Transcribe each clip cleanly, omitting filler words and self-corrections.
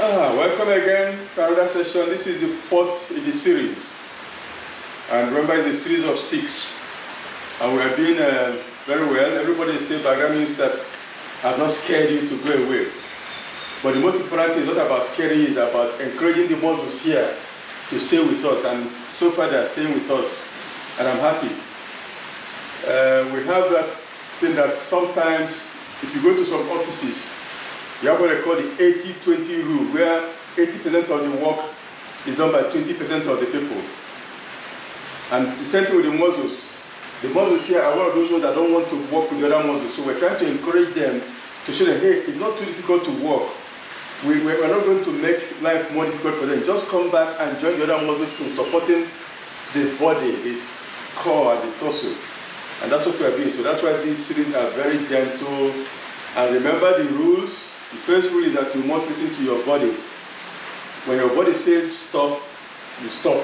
Welcome again to another session. This is the fourth in the series. And remember, it's a series of 6. And we are doing very well. Everybody is still back. That means that I've not scared you to go away. But the most important thing is not about scaring you, it's about encouraging the muscles here to stay with us. And so far they are staying with us. And I'm happy. We have that thing that sometimes, if you go to some offices, you have what they call the 80-20 rule, where 80% of the work is done by 20% of the people. And the same thing with the muscles. The muscles here are one of those ones that don't want to work with the other muscles. So we're trying to encourage them to show them, hey, it's not too difficult to work. We're not going to make life more difficult for them. Just come back and join the other muscles in supporting the body, the core, and the torso. And that's what we're doing. So that's why these series are very gentle. And remember the rules. The first rule is that you must listen to your body. When your body says stop, you stop.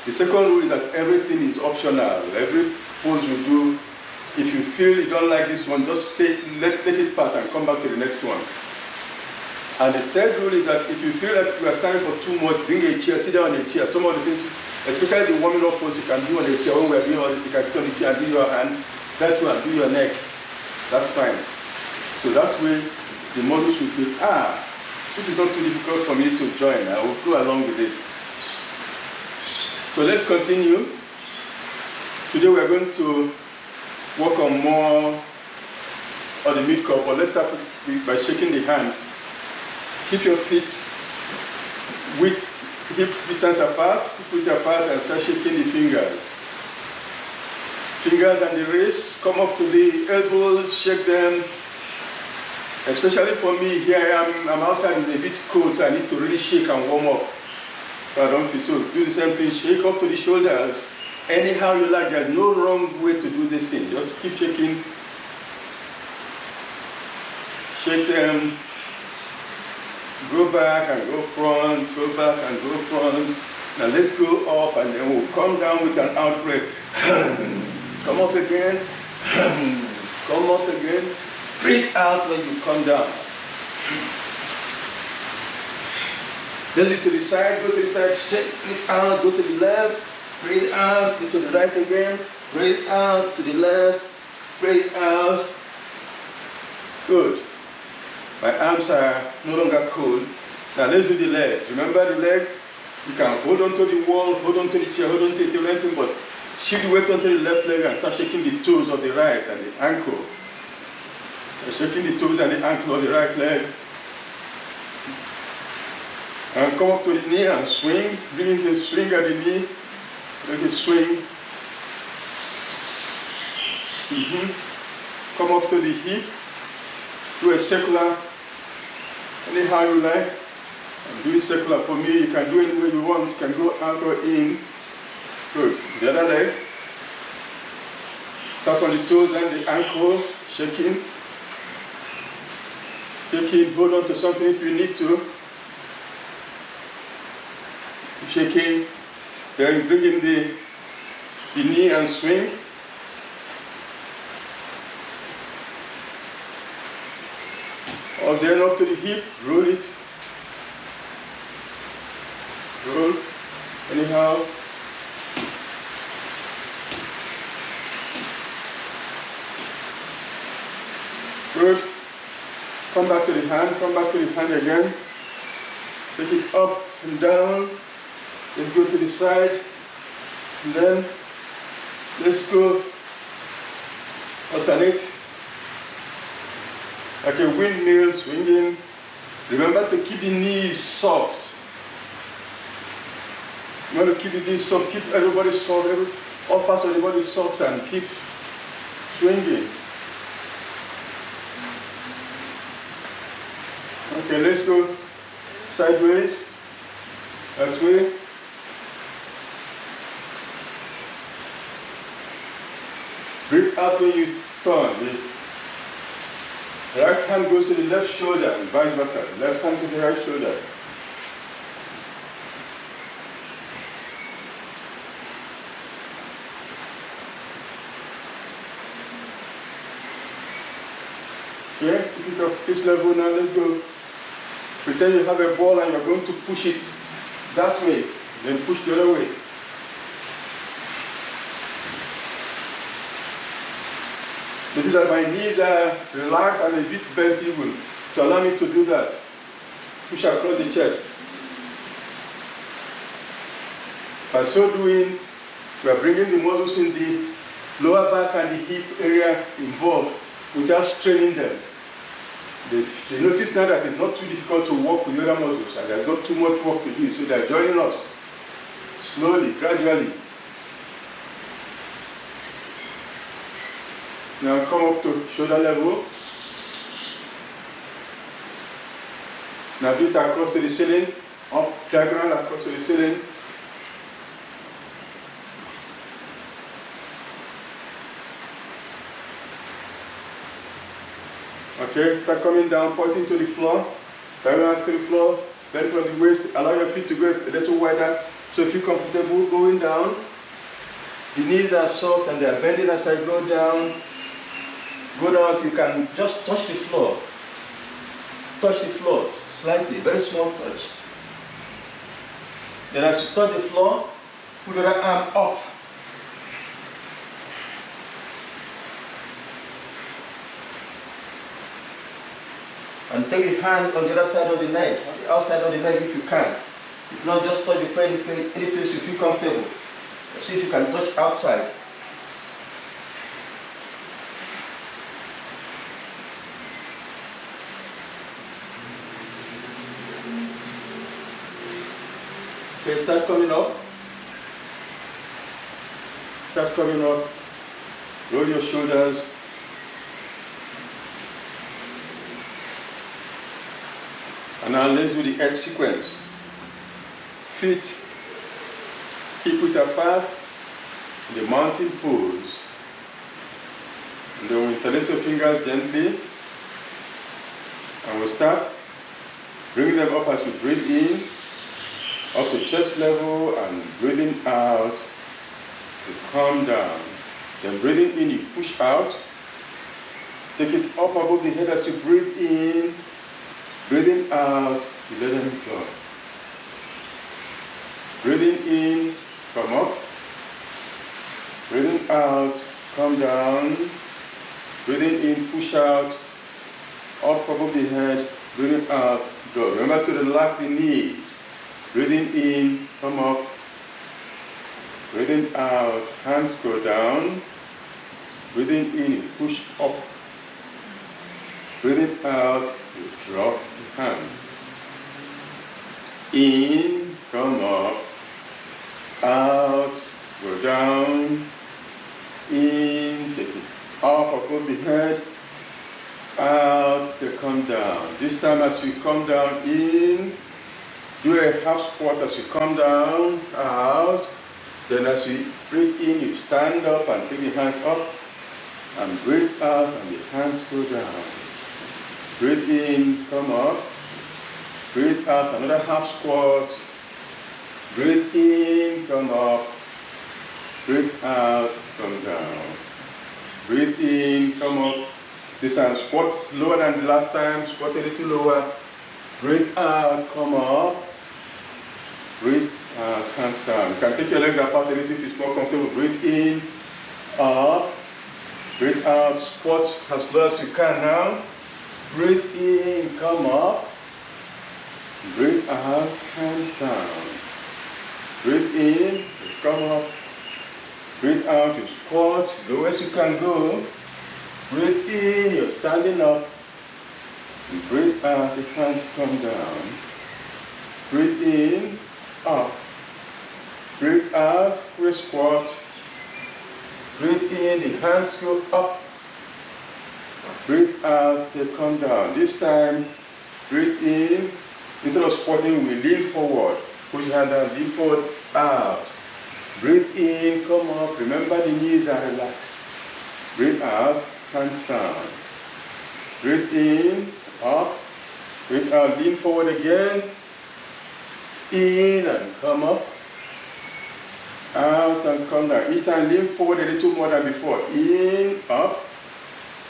The second rule is that everything is optional. Every pose you do, if you feel you don't like this one, just let it pass and come back to the next one. And the third rule is that if you feel like you are standing for too much, bring a chair, sit down on a chair. Some of the things, especially the warming up pose, you can do on a chair. When we are doing all this, you can sit on the chair and do your hand, that one, do your neck. That's fine. So that way, the muscles will feel, this is not too difficult for me to join. I will go along with it. So let's continue. Today we are going to work on more of the mid-core, but let's start by shaking the hands. Keep your feet with hip distance apart, put it apart and start shaking the fingers. Fingers and the wrists, come up to the elbows, shake them. Especially for me, here I am, I'm outside, it's a bit cold, so I need to really shake and warm up. So I don't feel so. Do the same thing, shake up to the shoulders. Anyhow you like, there's no wrong way to do this thing. Just keep shaking. Shake them. Go back and go front, go back and go front. Now let's go up and then we'll come down with an out breath. Come up again. Come up again. Breathe out when you come down. Then look to the side, go to the side, shake, breathe out, go to the left, breathe out, go to the right again, breathe out to the left, breathe out. Good. My arms are no longer cold. Now let's do the legs. Remember the leg? You can hold on to the wall, hold on to the chair, hold on to the table, anything, but shift the weight onto the left leg and start shaking the toes of the right and the ankle. Shaking the toes and the ankle of the right leg. And come up to the knee and swing. Bring the swing at the knee. Make it swing. Come up to the hip. Do a circular. Anyhow you like. And do it circular. For me, you can do it any way you want. You can go out or in. Good. The other leg. Start on the toes and the ankle. Shaking. Shaking, hold on to something if you need to. Shaking, then bring in the knee and swing. Or then up to the hip, roll it. Roll, anyhow. Good. Come back to the hand, come back to the hand again. Take it up and down. Let's go to the side. And then let's go alternate. Like a windmill swinging. Remember to keep the knees soft. You want to keep the knees soft, keep everybody soft, all parts of the body soft and keep swinging. Okay, let's go sideways, that way. Breathe out when you turn. The right hand goes to the left shoulder and vice versa. The left hand to the right shoulder. Okay, pick it up this level now, let's go Pretend you have a ball and you're going to push it that way, then push the other way. Notice that my knees are relaxed and a bit bent even to allow me to do that. Push across the chest. By so doing, we are bringing the muscles in the lower back and the hip area involved without straining them. They notice now that it's not too difficult to work with the other muscles and there's not too much work to do, so they're joining us slowly, gradually. Now come up to shoulder level. Now do it across to the ceiling, up diagonal across to the ceiling. Okay, start coming down, pointing to the floor, diagonal to the floor, bend from the waist, allow your feet to go a little wider so you feel comfortable going down. The knees are soft and they are bending as I go down. Go down, you can just touch the floor. Touch the floor slightly, very small touch. Then as you touch the floor, put your arm up. And take the hand on the other side of the leg, on the outside of the leg if you can. If not, just touch the floor any place you feel comfortable. See if you can touch outside. Okay, start coming up. Start coming up. Roll your shoulders. And now let's do the edge sequence. Feet hip width apart in the mountain pose. And then we interlace your fingers gently. And we'll start bringing them up as we breathe in, up to chest level, and breathing out to calm down. Then breathing in, you push out. Take it up above the head as you breathe in. Breathing out, you let them go. Breathing in, come up. Breathing out, come down. Breathing in, push out, up above the head. Breathing out, go. Remember to relax the knees. Breathing in, come up. Breathing out, hands go down. Breathing in, push up. Breathing out, you drop the hands. In, come up. Out, go down. In, take it up above the head. Out, they come down. This time as you come down, in, do a half squat as you come down, out. Then as you breathe in, you stand up and take the hands up. And breathe out and the hands go down. Breathe in, come up. Breathe out, another half squat. Breathe in, come up. Breathe out, come down. Breathe in, come up. This time squat lower than the last time. Squat a little lower. Breathe out, come up. Breathe out, hands down. You can take your legs apart a little if it's more comfortable. Breathe in, up. Breathe out, squat as low as you can now. Breathe in, come up. Breathe out, hands down. Breathe in, you come up. Breathe out, you squat, low as you can go. Breathe in, you're standing up. And breathe out, the hands come down. Breathe in, up. Breathe out, we squat. Breathe in, the hands go up. Breathe out, they come down. This time, breathe in. Instead of squatting, we lean forward. Push your hand down, lean forward, out. Breathe in, come up. Remember the knees are relaxed. Breathe out, hands down. Breathe in, up. Breathe out, lean forward again. In and come up. Out and come down. Each time lean forward a little more than before. In, up.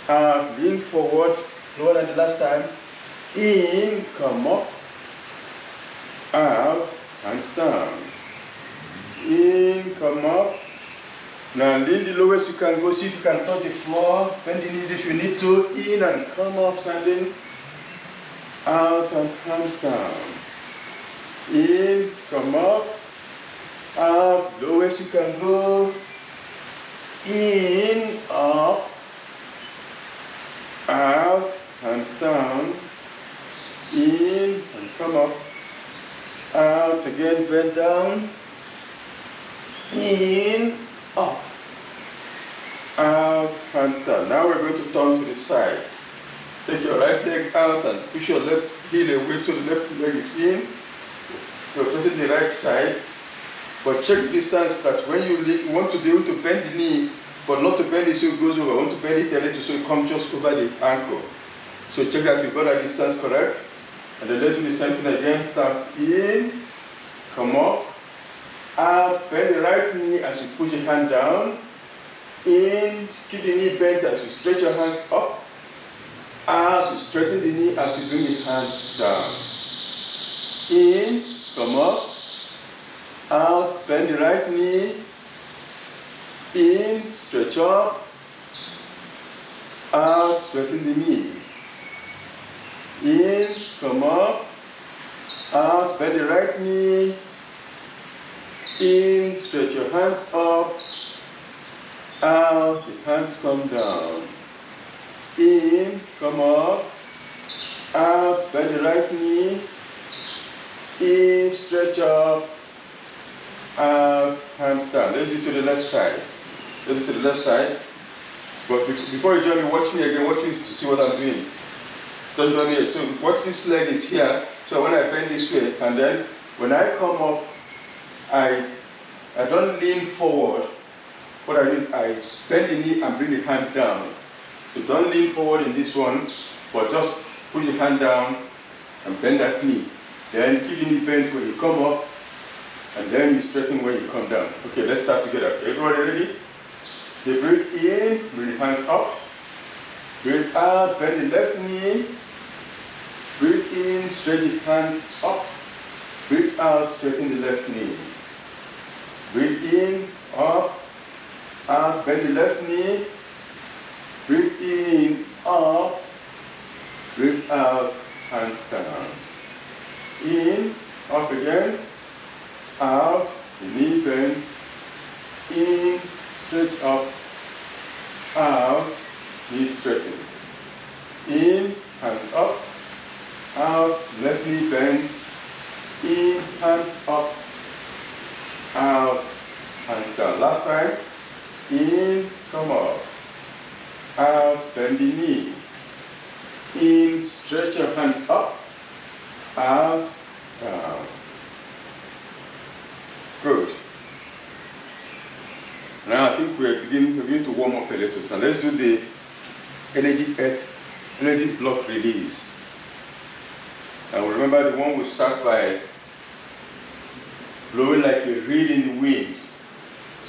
Out, lean forward, lower than the last time. In, come up. out, hands down. In, come up. Now lean the lowest you can go, see if you can touch the floor, bend the knees if you need to, in and come up, standing, out and hands down. In, come up, out, lowest you can go, in, up, out, hands down, in and come up, out, again, bend down, in, up, out, hands down. Now we're going to turn to the side. Take your right leg out and push your left heel away so the left leg is in. You're facing the right side. But check distance that when you want to be able to bend the knee, but not to bend it so it goes over. I want to bend it a little so it comes just over the ankle. So check that you've got that distance correct. And then let's do the same thing again. Start in, come up, out, bend the right knee as you push your hand down. In, keep the knee bent as you stretch your hands up. Out, you straighten the knee as you bring your hands down. In, come up. Out, bend the right knee. In, stretch up. Out, straighten the knee. In, come up. Out, bend the right knee. In, stretch your hands up. Out, the hands come down. In, come up. Out, bend the right knee. In, stretch up. Out, hands down. Let's do it to the left side. Let's do it to the left side. But before you join me, watch me again. Watch me to see what I'm doing. So join me. So watch this leg is here. So when I bend this way, and then when I come up, I don't lean forward. What I do is I bend the knee and bring the hand down. So don't lean forward in this one, but just put your hand down and bend that knee. Then keep the knee bent when you come up, and then you straighten when you come down. Okay, let's start together. Everybody ready? Okay, breathe in, bring the hands up. Breathe out, bend the left knee. Breathe in, stretch the hands up. Breathe out, straighten the left knee. Breathe in, up, out, bend the left knee. Breathe in, up. Breathe out, hands down. In, up again. Out, the knee bends. In, stretch up. Out, knee straightens. In, hands up. Out, left knee bends. In, hands up. Out, hands down. Last time. In, come up. Out, bend the knee. In, stretch your hands up. Out, down. Good. Now I think we're beginning to warm up a little. So let's do the energy block release. And remember, the one will start by blowing like a reed in the wind.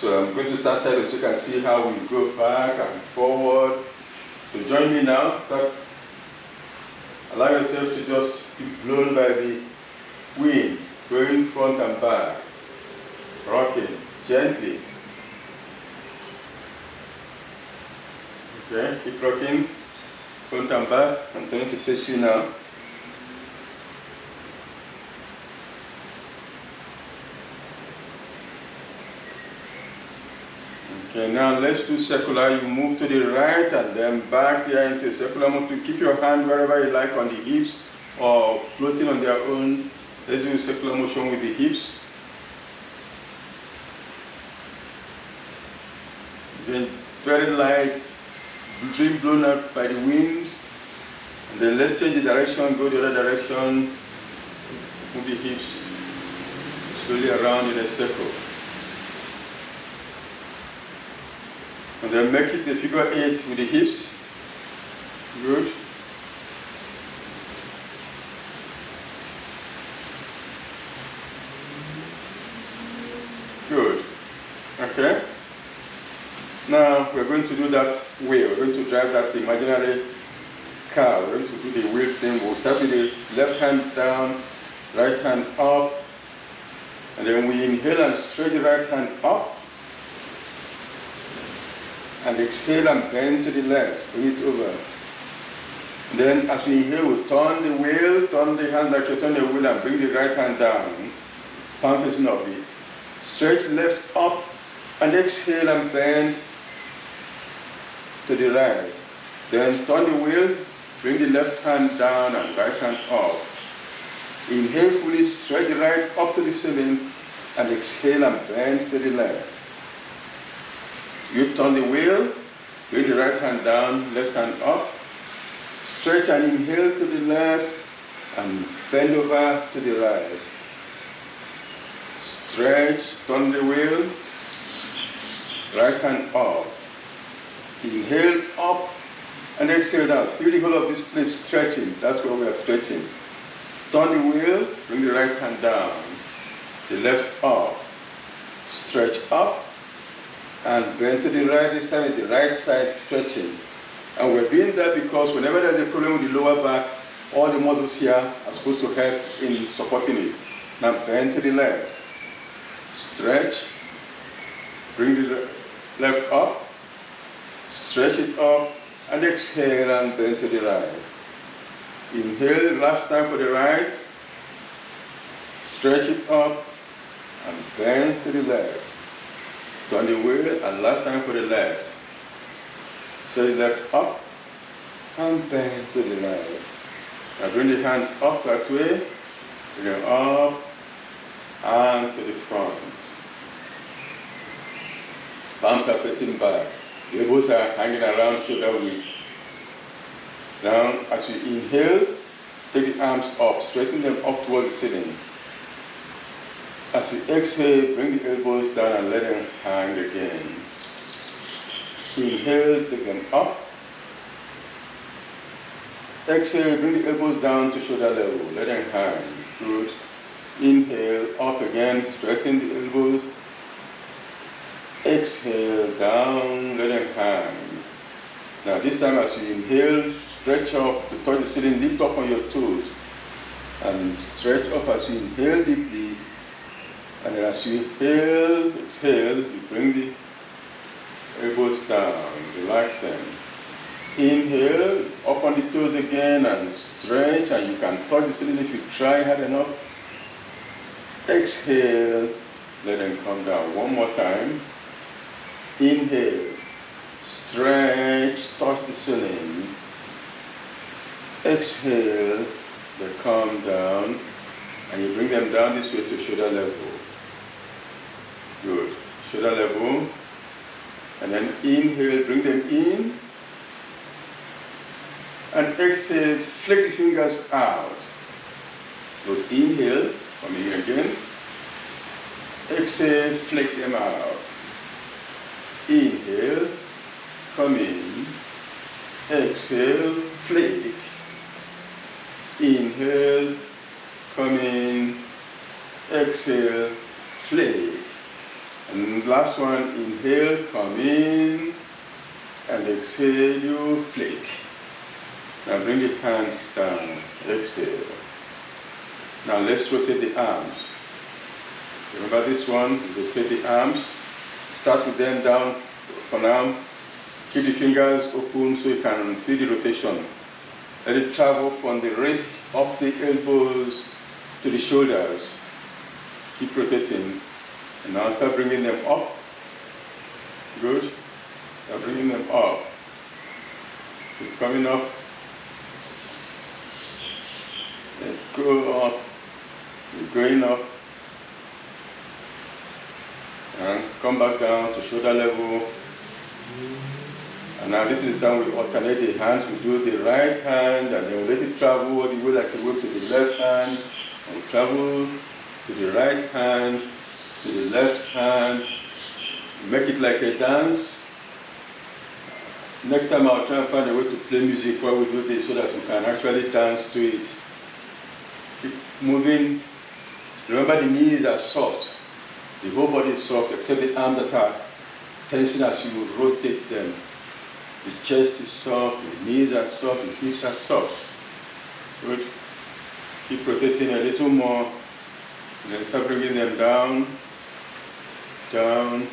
So I'm going to start sideways so you can see how we go back and forward. So join me now. Start. Allow yourself to just be blown by the wind, going front and back, rocking gently. Okay, keep rocking, front and back. I'm going to face you now. Okay, now let's do circular. You move to the right and then back here into a circular motion. Keep your hand wherever you like on the hips or floating on their own. Let's do a circular motion with the hips. Then very light, being blown out by the wind. And then let's change the direction, go the other direction. Move the hips slowly around in a circle. And then make it a figure 8 with the hips. Good. Good. Okay. Now we're going to do that way. We're going to drive that imaginary car. We're going to do the wheel thing. We'll start with the left hand down, right hand up, and then we inhale and stretch the right hand up, and exhale and bend to the left, bring it over. And then as we inhale, we turn the wheel, turn the hand like you turn the wheel, and bring the right hand down, palm facing up. Stretch the left up, and exhale and bend to the right. Then turn the wheel, bring the left hand down and right hand up. Inhale fully, stretch the right up to the ceiling, and exhale and bend to the left. You turn the wheel, bring the right hand down, left hand up, stretch and inhale to the left, and bend over to the right. Stretch, turn the wheel, right hand up. Inhale up and exhale down. Feel the whole of this place stretching. That's where we are stretching. Turn the wheel, bring the right hand down, the left up. Stretch up and bend to the right. This time it's the right side stretching. And we're doing that because whenever there's a problem with the lower back, all the muscles here are supposed to help in supporting it. Now bend to the left. Stretch, bring the left up, stretch it up, and exhale and bend to the right. Inhale, last time for the right, stretch it up, and bend to the left. Turn the wheel, and last time for the left. Stretch the left up, and bend to the right. Now bring the hands up that way, bring them up, and to the front. Palms are facing back. The elbows are hanging around shoulder width. Now, as you inhale, take the arms up, straighten them up towards the ceiling. As you exhale, bring the elbows down and let them hang again. Inhale, take them up. Exhale, bring the elbows down to shoulder level, let them hang. Good. Inhale, up again, straighten the elbows. Exhale, down, let them hang. Now this time as you inhale, stretch up to touch the ceiling, lift up on your toes. And stretch up as you inhale deeply. And then as you inhale, exhale, you bring the elbows down, relax them. Inhale, up on the toes again and stretch, and you can touch the ceiling if you try hard enough. Exhale, let them come down. One more time. Inhale, stretch, touch the ceiling. Exhale, they come down, and you bring them down this way to shoulder level. Good. Shoulder level. And then inhale, bring them in. And exhale, flick the fingers out. Good. Inhale, come here again. Exhale, flick them out. Inhale, come in. Exhale, flick. Inhale, come in. Exhale, flick. And last one, inhale, come in. And exhale, you flick. Now bring the hands down. Exhale. Now let's rotate the arms. Remember this one, rotate the arms. Start with them down for now. Keep the fingers open so you can feel the rotation. Let it travel from the wrist up the elbows to the shoulders. Keep rotating. And now start bringing them up. Good. Start bringing them up. Keep coming up. Let's go up. Keep going up. And come back down to shoulder level. And now this is done, we alternate the hands. We do the right hand and then we let it travel all the way like a wave to the left hand. And we travel to the right hand, to the left hand. Make it like a dance. Next time I'll try and find a way to play music while we do this so that we can actually dance to it. Keep moving. Remember the knees are soft. The whole body is soft except the arms that are tensing as you rotate them. The chest is soft, the knees are soft, the hips are soft. Good. Keep rotating a little more, and then start bringing them down, down,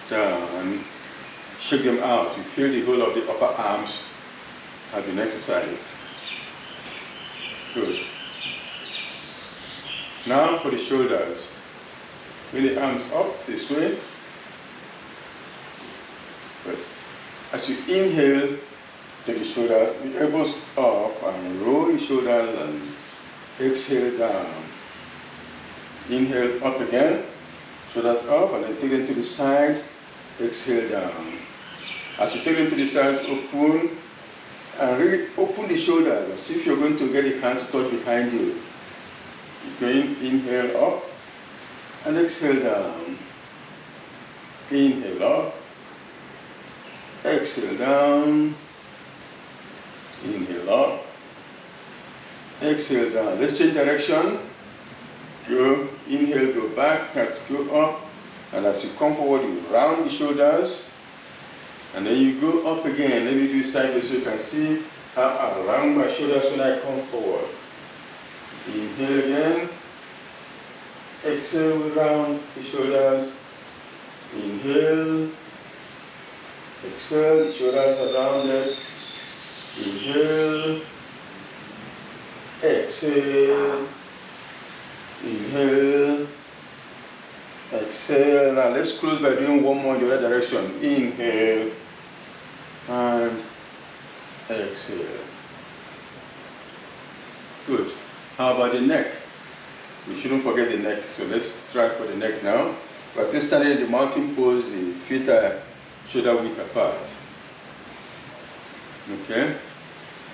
down. Shake them out. You feel the whole of the upper arms have been exercised. Good. Now for the shoulders. Bring the arms up this way. Good. As you inhale, take the shoulders, the elbows up, and roll the shoulders and exhale down. Inhale up again, shoulders up, and then take them to the sides, exhale down. As you take them to the sides, open, and really open the shoulders as if you're going to get the hands to touch behind you. Again, inhale up, and exhale down. Inhale up, exhale down. Inhale up, exhale down. Let's change direction. Go, inhale, go back, let's go up. And as you come forward, you round the shoulders. And then you go up again. Let me do it sideways so you can see how I round my shoulders when I come forward. Inhale again. Exhale, round the shoulders. Inhale. Exhale, the shoulders are rounded. Inhale. Exhale. Inhale. Exhale. Now let's close by doing one more in the other direction. Inhale. And exhale. Good. How about the neck? We shouldn't forget the neck. So let's try for the neck now. We're still standing in the mountain pose. The feet are shoulder width apart. Okay.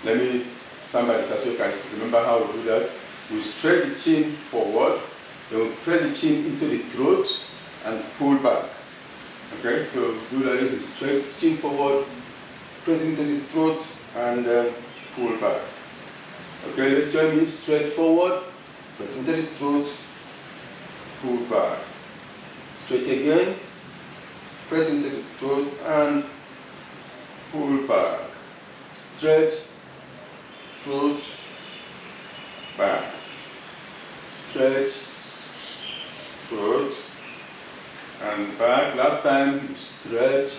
Let me stand by this so you can remember how we do that. We stretch the chin forward. Then we press the chin into the throat and pull back. Okay. So do that. We stretch the chin forward, press into the throat, and pull back. Okay, let's join me. Stretch forward, press into the throat, pull back. Stretch again, press into the throat, and pull back. Stretch, throat, back. Stretch, throat, and back. Last time, stretch,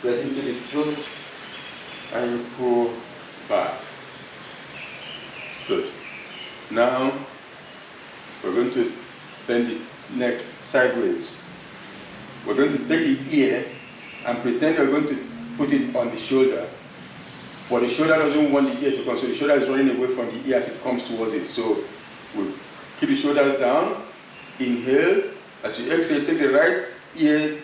press into the throat, and you pull back. Good. Now, we're going to bend the neck sideways. We're going to take the ear and pretend we're going to put it on the shoulder. But the shoulder doesn't want the ear to come, so the shoulder is running away from the ear as it comes towards it. So we keep the shoulders down. Inhale. As you exhale, take the right ear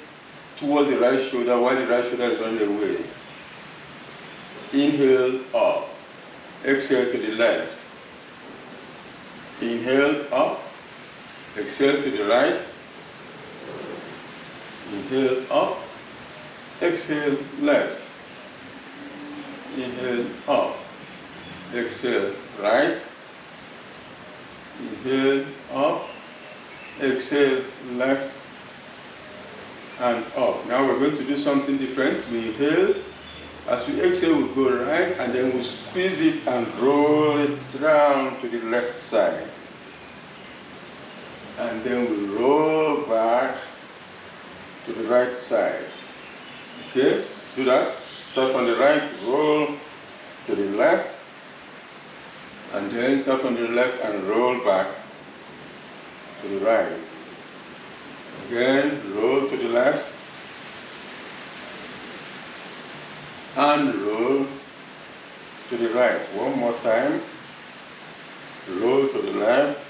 towards the right shoulder while the right shoulder is running away. Inhale up. Exhale to the left. Inhale up. Exhale to the right. Inhale up. Exhale left. Inhale up. Exhale right. Inhale up. Exhale left and up. Now we're going to do something different. We inhale. As we exhale, we go right, and then we squeeze it and roll it down to the left side. And then we roll back to the right side. Okay? Do that. Start on the right, roll to the left, and then start on the left and roll back to the right. Again, roll to the left, and roll to the right. One more time. Roll to the left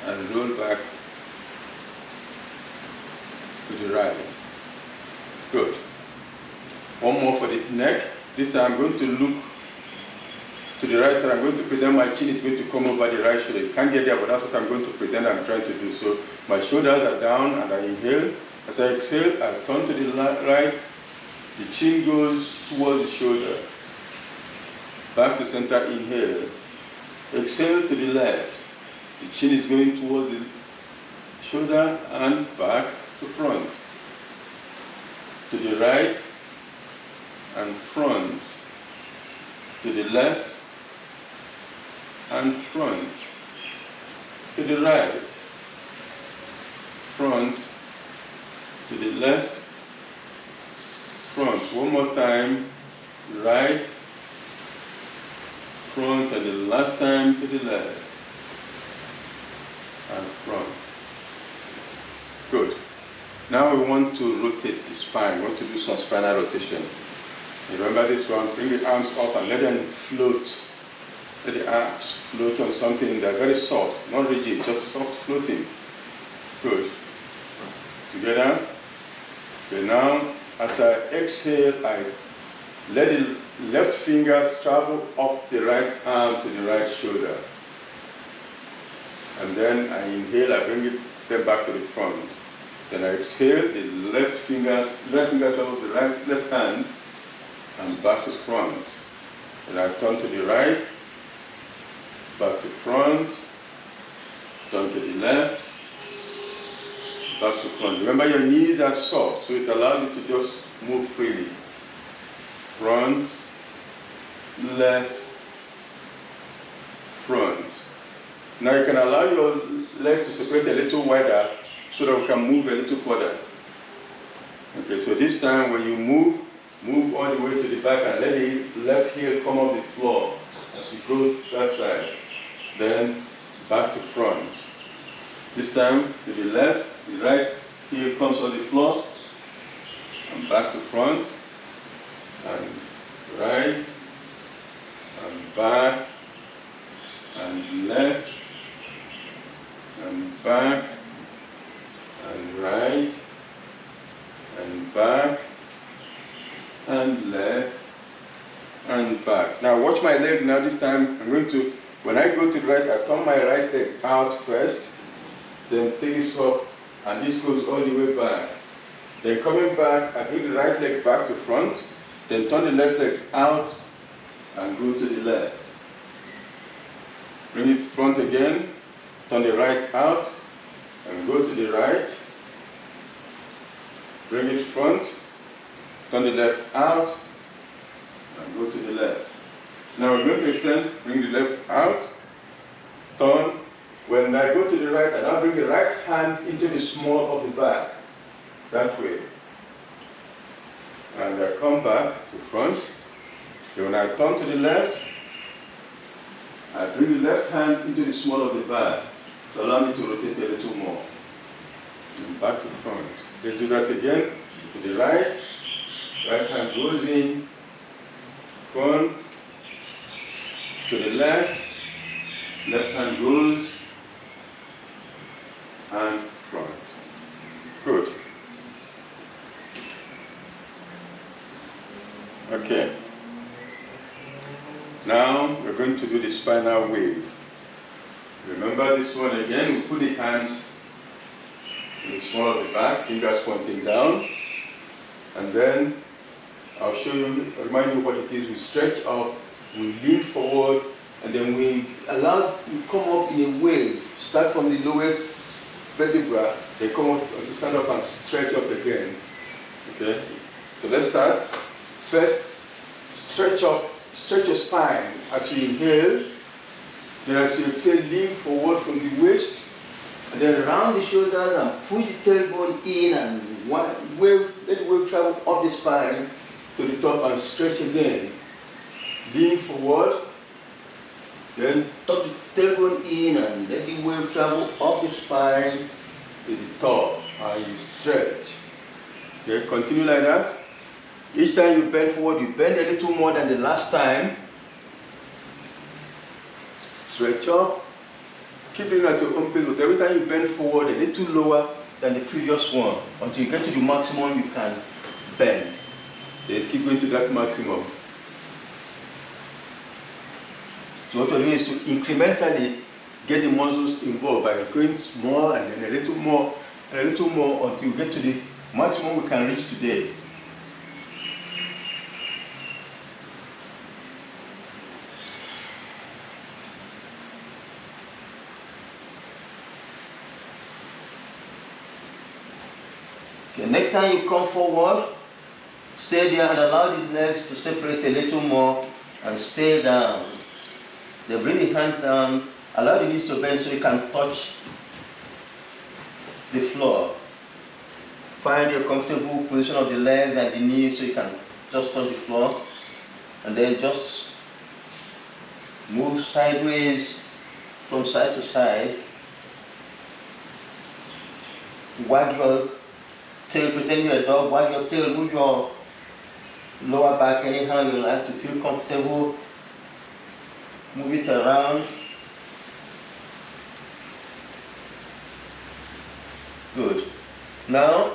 and roll back to the right. Good. One more for the neck. This time I'm going to look to the right side. I'm going to pretend my chin is going to come over the right shoulder. You can't get there, but that's what I'm going to pretend I'm trying to do. So my shoulders are down and I inhale. As I exhale, I turn to the right. The chin goes towards the shoulder. Back to center, inhale. Exhale to the left. The chin is going towards the shoulder and back to front. To the right and front. To the left and front. To the right, front, to the left, front. One more time, right, front, and the last time to the left, and front. Good. Now we want to rotate the spine. We want to do some spinal rotation. You remember this one? Bring the arms up and let them float. Let the arms float on something that's very soft, not rigid, just soft floating. Good. Together. Okay, now as I exhale, I let the left fingers travel up the right arm to the right shoulder. And then I inhale, I bring them back to the front. Then I exhale, the left fingers travel to the left hand and back to front. Then I turn to the right, back to front, turn to the left, back to front. Remember, your knees are soft, so it allows you to just move freely. Front, left, front. Now you can allow your legs to separate a little wider so that we can move a little further. Okay, so this time when you move all the way to the back and let the left heel come off the floor as you go that side. Then back to front. This time to the left, the right heel comes on the floor, and back to front, and right, and back, and left, and back, and right, and back, and left, and back. Now watch my leg now. This time I'm going to, when I go to the right, I turn my right leg out first, then take this up, and this goes all the way back. Then coming back, I bring the right leg back to front, then turn the left leg out, and go to the left. Bring it front again, turn the right out, and go to the right. Bring it front, turn the left out, and go to the left. Now we're going to extend, bring the left out, turn. When I go to the right, I now bring the right hand into the small of the back, that way. And I come back to front. Then when I turn to the left, I bring the left hand into the small of the back to allow me to rotate a little more. And back to front. Let's do that again. To the right, right hand goes in, front, to the left hand goes, and front. Good. Okay. Now we're going to do the spinal wave. Remember this one again. We put the hands in the small of the back, fingers pointing down, and then I'll show you, remind you what it is. We stretch up, we lean forward, and then we allow you come up in a wave. Start from the lowest vertebra, then come up, stand up and stretch up again. Okay? So let's start. First, stretch up, stretch your spine as you inhale. Then as you exhale, lean forward from the waist, and then round the shoulders and push the tailbone in and wave, let the wave travel up the spine to the top and stretch again. Lean forward, then tuck the tailbone in and let the wave travel up the spine to the top and you stretch. Okay, continue like that. Each time you bend forward, you bend a little more than the last time. Stretch up. Keep it at your own pace, but every time you bend forward, a little lower than the previous one. Until you get to the maximum you can bend. Then keep going to that maximum. So what we're doing is to incrementally get the muscles involved by going small and then a little more until you get to the maximum we can reach today. Okay, next time you come forward, stay there and allow the legs to separate a little more and stay down. Then bring the hands down, allow the knees to bend so you can touch the floor. Find your comfortable position of the legs and the knees so you can just touch the floor. And then just move sideways from side to side. Wag your tail, pretend you're a dog, wag your tail, move your lower back anyhow you like to feel comfortable. Move it around. Good. Now,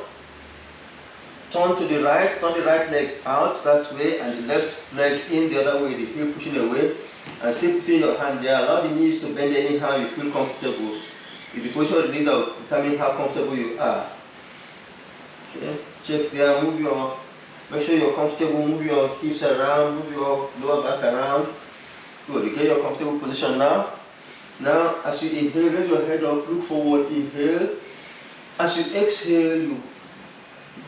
turn to the right, turn the right leg out that way and the left leg in the other way, the heel pushing away. And still putting your hand there. Allow the knees to bend anyhow you feel comfortable. It's the position of the knees that will determine how comfortable you are. Okay. Check there, make sure you're comfortable, move your hips around, move your lower back around. Good, you get your comfortable position now. Now, as you inhale, raise your head up, look forward, inhale. As you exhale, you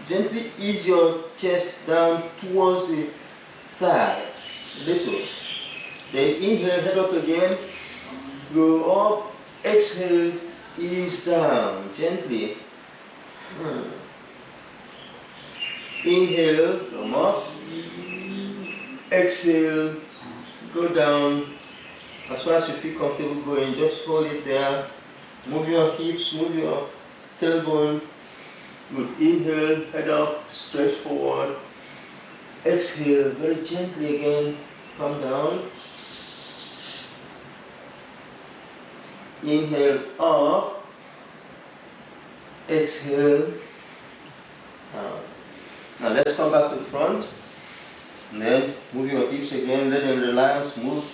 gently ease your chest down towards the thigh, little. Then inhale, head up again, go up, exhale, ease down, gently. Inhale, come up, exhale, go down. As far as you feel comfortable going, just hold it there. Move your hips, move your tailbone. Good, inhale, head up, stretch forward. Exhale, very gently again, come down. Inhale, up. Exhale, down. Now let's come back to front. And then move your hips again, let them relax, move,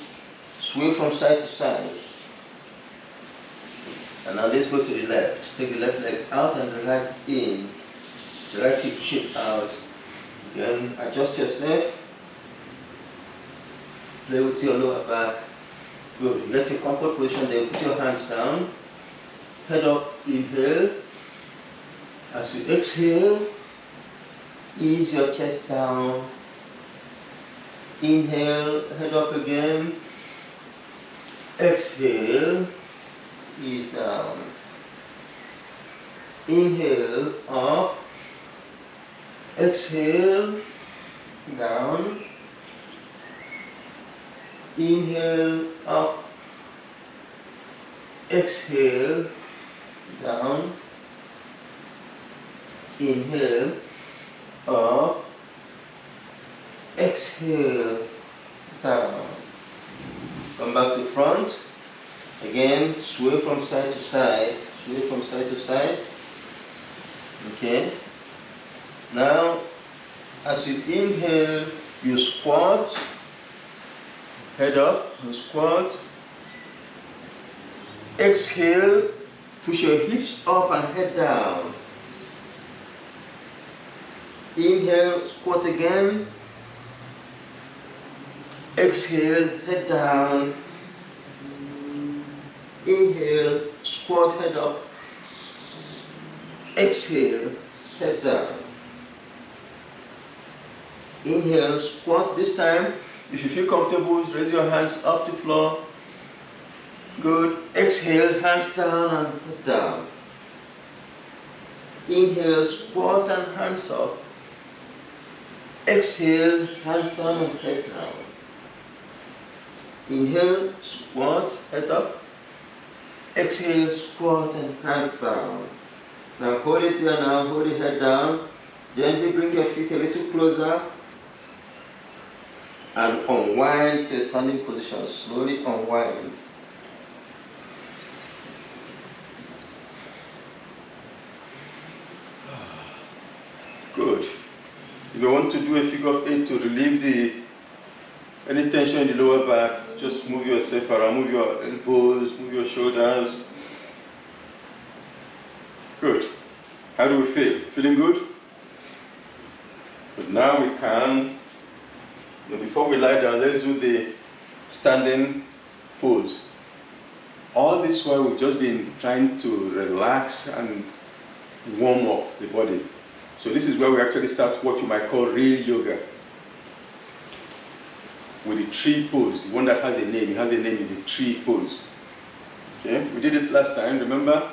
sway from side to side. And now let's go to the left. Take the left leg out and the right in. The right hip push it out. Then adjust yourself. Play with your lower back. Good. Get your comfort position, then put your hands down. Head up, inhale. As you exhale, ease your chest down. Inhale, head up again. Exhale, ease down. Inhale, up. Exhale, down. Inhale, up. Exhale, down. Inhale, up. Exhale, down. Come back to front. Again, sway from side to side. Sway from side to side. Okay. Now, as you inhale, you squat. Head up, and squat. Exhale, push your hips up and head down. Inhale, squat again. Exhale, head down. Inhale, squat, head up. Exhale, head down. Inhale, squat. This time, if you feel comfortable, raise your hands off the floor. Good. Exhale, hands down and head down. Inhale, squat and hands up. Exhale, hands down and head down. Inhale, squat, head up. Exhale, squat and hands down. Now hold it there now, hold your head down. Gently bring your feet a little closer. And unwind to a standing position. Slowly unwind. Good. If you want to do a figure of 8 to relieve any tension in the lower back, just move yourself around, move your elbows, move your shoulders. Good. How do we feel? Feeling good? But now we can, before we lie down, let's do the standing pose. All this while we've just been trying to relax and warm up the body. So this is where we actually start what you might call real yoga. with the tree pose, the one that has a name. It has a name in the tree pose. Okay, we did it last time, remember?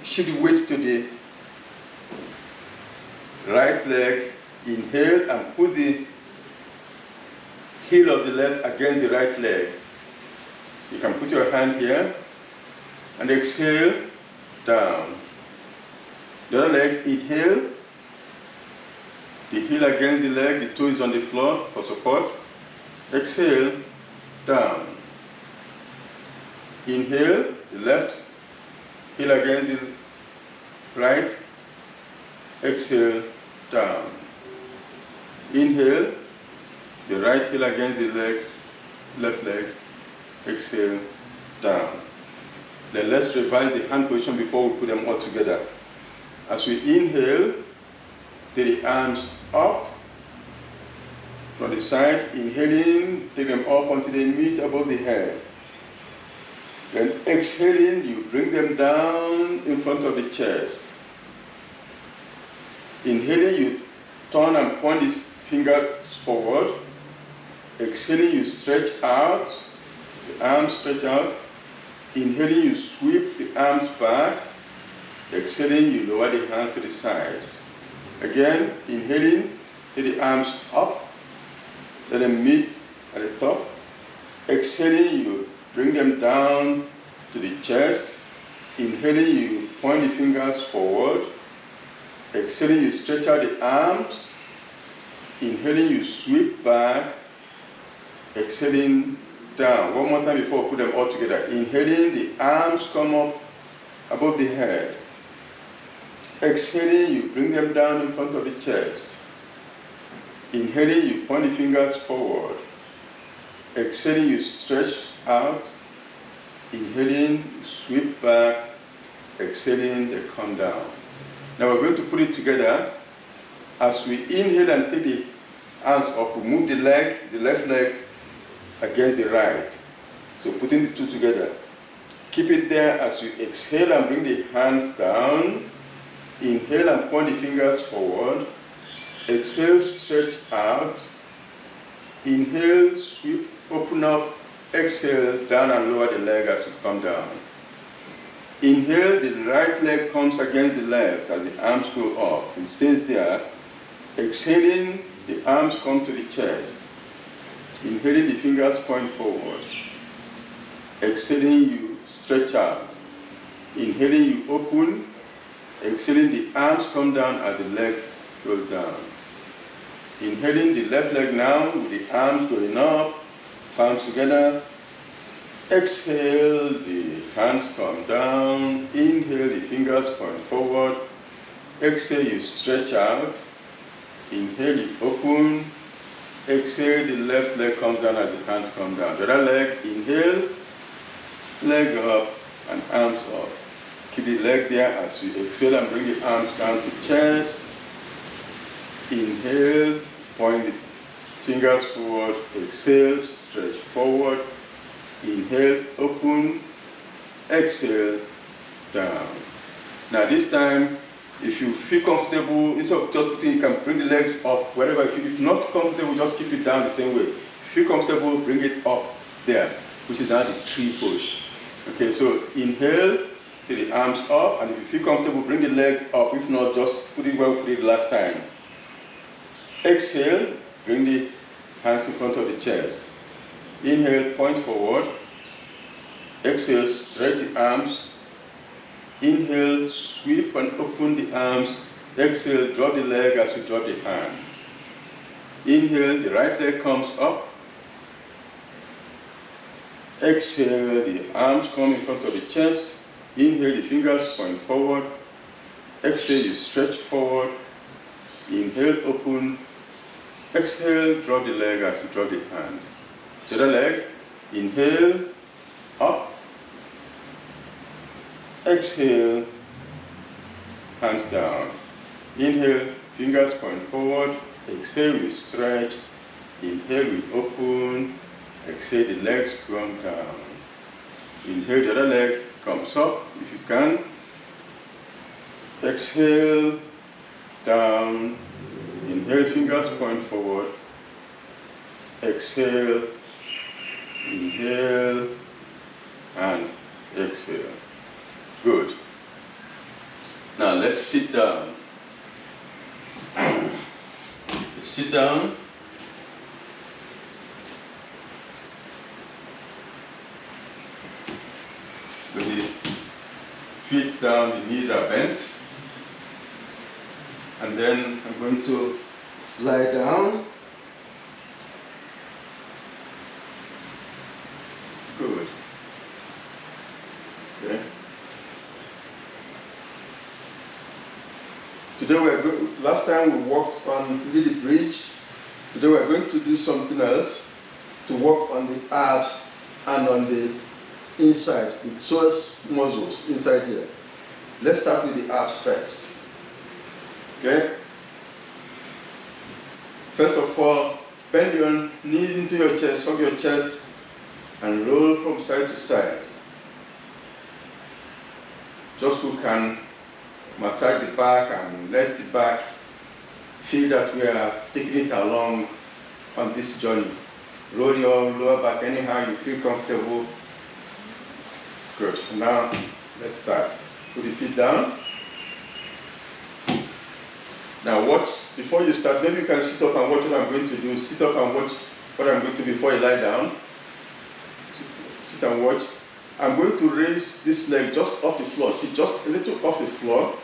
Shift the weight to the right leg, inhale and put the heel of the left against the right leg. You can put your hand here and exhale, down. The other leg, inhale, the heel against the leg, the toe is on the floor for support. Exhale, down. Inhale, the left, heel against the right. Exhale, down. Inhale, the right heel against the leg, left leg. Exhale, down. Then let's revise the hand position before we put them all together. As we inhale, take the arms up from the side, inhaling, take them up until they meet above the head. Then exhaling, you bring them down in front of the chest. Inhaling, you turn and point the fingers forward. Exhaling, you stretch out, the arms stretch out. Inhaling, you sweep the arms back. Exhaling, you lower the hands to the sides. Again, inhaling, take the arms up, let them meet at the top. Exhaling, you bring them down to the chest. Inhaling, you point the fingers forward. Exhaling, you stretch out the arms. Inhaling, you sweep back. Exhaling, down. One more time before we put them all together. Inhaling, the arms come up above the head. Exhaling, you bring them down in front of the chest. Inhaling, you point the fingers forward. Exhaling, you stretch out. Inhaling, you sweep back. Exhaling, they come down. Now we're going to put it together. As we inhale and take the arms up, we move the leg, the left leg against the right. So putting the two together. Keep it there as we exhale and bring the hands down. Inhale and point the fingers forward. Exhale, stretch out. Inhale, sweep, open up. Exhale, down and lower the leg as you come down. Inhale, the right leg comes against the left as the arms go up. It stays there. Exhaling, the arms come to the chest. Inhaling, the fingers point forward. Exhaling, you stretch out. Inhaling, you open. Exhaling, the arms come down as the leg goes down. Inhaling the left leg now with the arms going up, palms together. Exhale, the hands come down. Inhale, the fingers point forward. Exhale, you stretch out. Inhale, you open. Exhale, the left leg comes down as the hands come down. The other leg, inhale, leg up and arms up. Keep the leg there as you exhale and bring the arms down to chest. Inhale, point the fingers forward. Exhale, stretch forward. Inhale, open. Exhale, down. Now this time, if you feel comfortable, instead of just putting, you can bring the legs up wherever you feel. If you're not comfortable, just keep it down the same way. If you feel comfortable, bring it up there, which is now the tree pose. Okay, so inhale, take the arms up, and if you feel comfortable, bring the leg up. If not, just put it where we put it last time. Exhale, bring the hands in front of the chest. Inhale, point forward. Exhale, stretch the arms. Inhale, sweep and open the arms. Exhale, drop the leg as you drop the hands. Inhale, the right leg comes up. Exhale, the arms come in front of the chest. Inhale, the fingers point forward. Exhale, you stretch forward. Inhale, open. Exhale, drop the leg as you drop the hands. The other leg, inhale, up. Exhale, hands down. Inhale, fingers point forward. Exhale, we stretch. Inhale, we open. Exhale, the legs come down. Inhale, the other leg comes up if you can. Exhale, down. Inhale, fingers point forward. Exhale, inhale, and exhale. Good. Now let's sit down. Sit down. With the feet down, the knees are bent. And then I'm going to lie down. Good. Okay. Today last time we worked on the bridge. Today we're going to do something else to work on the abs and on the inside, the psoas muscles inside here. Let's start with the abs first. Okay? First of all, bend your knees into your chest, hug your chest, and roll from side to side. Just who can massage the back and let the back feel that we are taking it along on this journey. Roll your lower back anyhow you feel comfortable. Good. Now let's start. Put the feet down. Now watch, before you start, maybe you can sit up and watch what I'm going to do. Sit up and watch what I'm going to do before you lie down. Sit and watch. I'm going to raise this leg just off the floor. See, just a little off the floor.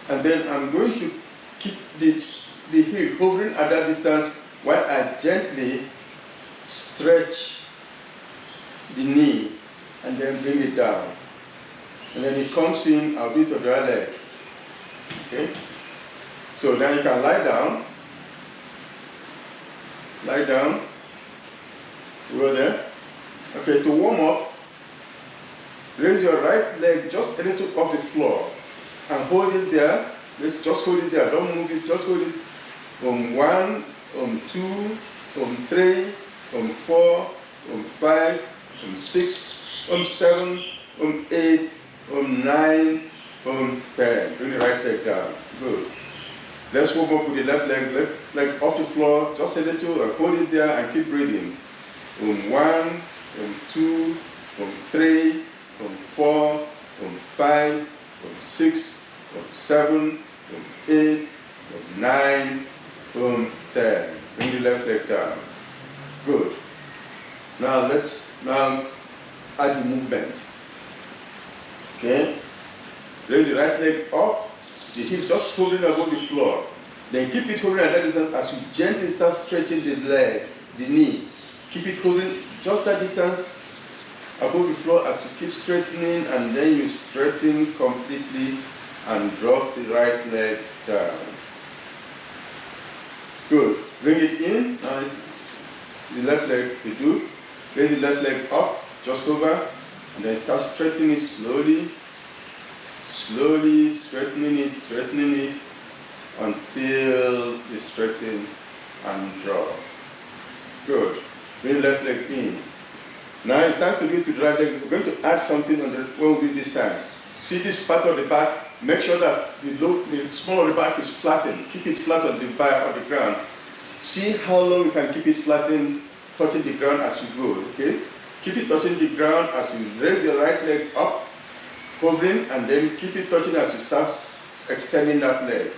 And then I'm going to keep the heel hovering at that distance while I gently stretch the knee and then bring it down. And then it comes in, I'll do it to the right leg. Okay? So then you can lie down. Lie down. Go there. Okay, to warm up, raise your right leg just a little off the floor and hold it there. Let's just hold it there. Don't move it, just hold it. 1, 2, 3, 4, 5, 6, 7, 8, 9, 10. Bring the right leg down. Good. Let's warm up with the left leg off the floor, just a little, and hold it there and keep breathing. 1, 2, 3, 4, 5, 6, 7, 8, 9, 10. Bring the left leg down. Good. Now let's add the movement. Okay. Raise the right leg up. The heel just hovering above the floor. Then keep it hovering at that distance as you gently start stretching the leg, the knee. Keep it hovering just that distance above the floor as you keep straightening, and then you straighten completely and drop the right leg down. Good. Bring it in. Now the left leg you do. Raise the left leg up, just over, and then start straightening it slowly. Slowly straightening it until you straighten and drop. Good. Bring left leg in. Now it's time to do it to the right leg. We're going to add something on the when we do this time. See this part of the back. Make sure that the small of the back is flattened. Keep it flat on the back of the ground. See how long you can keep it flattened, touching the ground as you go. Okay? Keep it touching the ground as you raise your right leg up, hovering, and then keep it touching as you start extending that leg.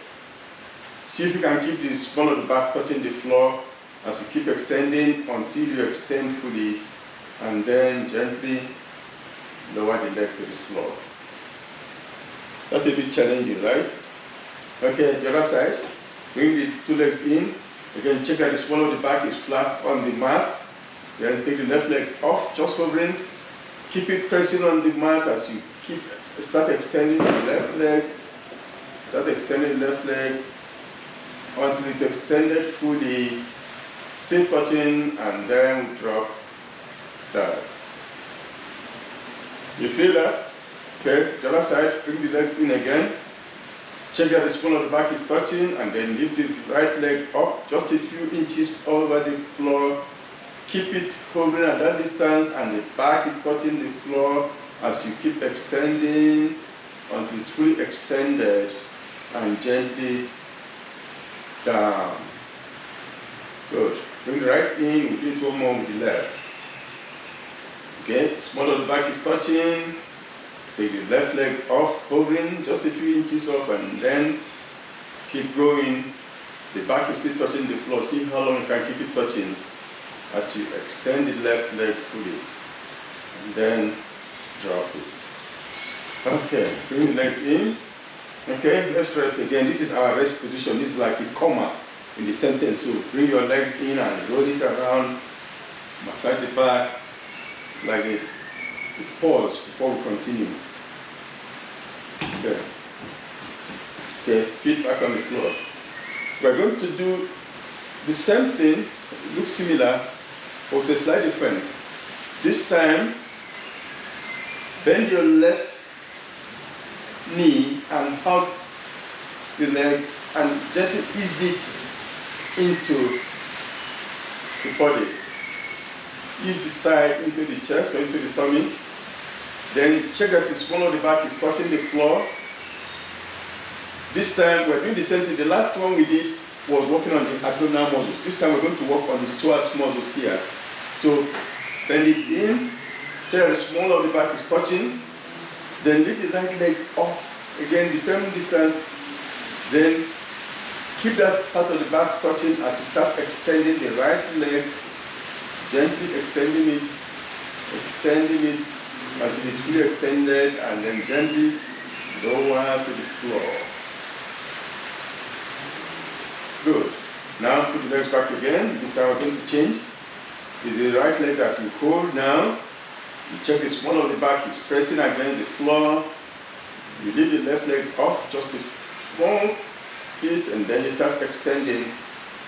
See if you can keep the small of the back touching the floor as you keep extending until you extend fully, and then gently lower the leg to the floor. That's a bit challenging, right? Okay, the other side. Bring the two legs in. Again, check that the small of the back is flat on the mat. Then take the left leg off, just hovering. Keep it pressing on the mat as you start extending the left leg. Start extending the left leg until it's extended fully. Stay touching, and then drop that. You feel that? Okay, the other side, bring the legs in again. Check that the small of the back is touching, and then lift the right leg up just a few inches over the floor. Keep it hovering at that distance, and the back is touching the floor as you keep extending until it's fully extended, and gently down. Good. Bring the right in, we do it one more with the left. Okay, small of the back is touching. Take the left leg off, hovering just a few inches off, and then keep going. The back is still touching the floor. See how long you can keep it touching as you extend the left leg fully. And then drop it. Okay, bring the legs in. Okay, let's rest again. This is our rest position. This is like a comma in the sentence. So bring your legs in and roll it around, massage the back, like a pause before we continue. Okay. Okay, feet back on the floor. We're going to do the same thing, it looks similar, but with a slight difference. This time, bend your left knee and hug the leg and gently ease it into the body. Ease the thigh into the chest or into the tummy. Then check that the small of the back is touching the floor. This time we're doing the same thing. The last one we did was working on the abdominal muscles. This time we're going to work on the psoas muscles here. So bend it in, check that the small of the back is touching. Then lift the right leg off, again the same distance. Then keep that part of the back touching as you start extending the right leg, gently extending it until it's fully extended, and then gently lower to the floor. Good. Now put the legs back again. This time we're going to change. It's the right leg that you hold now. You check the small of the back is pressing against the floor. You leave the left leg off just a small bit, and then you start extending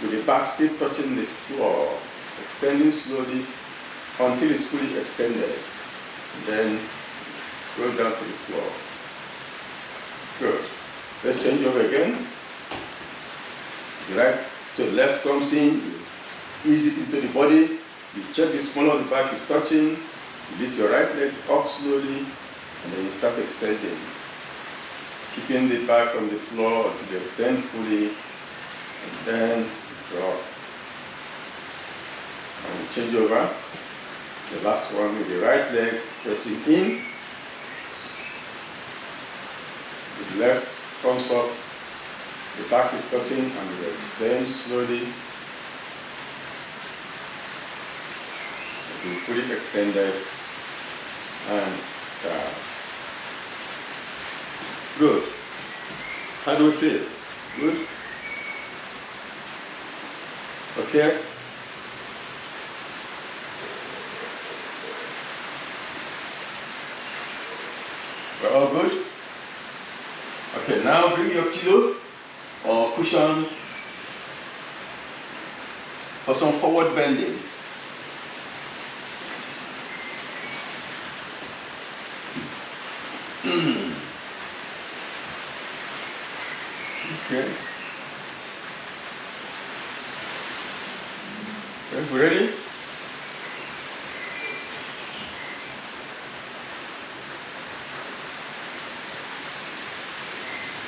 with the back still touching the floor. Extending slowly until it's fully extended. Then go down to the floor. Good. Let's change over again. The right, so the left comes in, you ease it into the body. You check the small of the back is touching. You lift your right leg up slowly, and then you start extending. Keeping the back on the floor until you extend fully, and then drop. And change over. The last one with the right leg pressing in. The left comes up, the back is touching, and you extend slowly. Be fully extended and down. Good. How do we feel? Good? Okay? We're all good? Okay, now bring your pillow or cushion for some forward bending. Okay. Okay, we ready?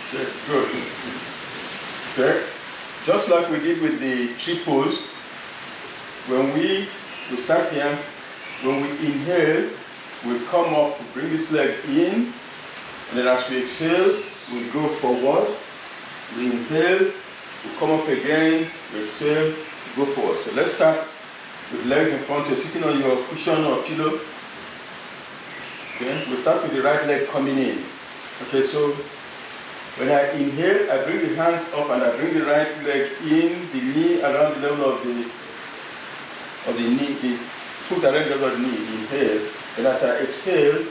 Okay, good. Okay. Just like we did with the tree pose, when we start here, when we inhale, we come up, we bring this leg in, and then as we exhale, we go forward. We inhale, we come up again, we exhale, we go forward. So let's start with legs in front. You're sitting on your cushion or pillow. Okay, we start with the right leg coming in. Okay, so when I inhale, I bring the hands up and I bring the right leg in, the knee around the level of the knee, the foot around the level of the knee. Inhale. And as I exhale,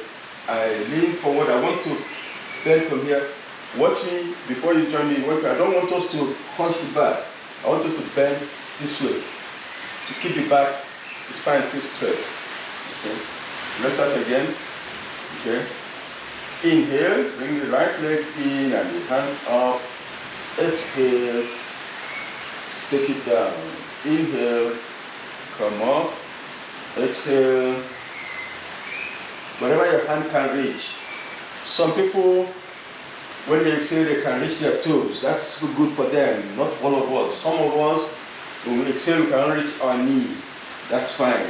I lean forward. I want to bend from here. Watch me before you join me. I don't want us to hunch the back. I want us to bend this way. To keep the back, the spine still straight. Okay. Let's start again. Okay. Inhale, bring the right leg in and the hands up. Exhale, take it down. Inhale, come up. Exhale. Wherever your hand can reach. Some people when they exhale, they can reach their toes. That's good for them, not for all of us. Some of us, when we exhale, we can reach our knee. That's fine.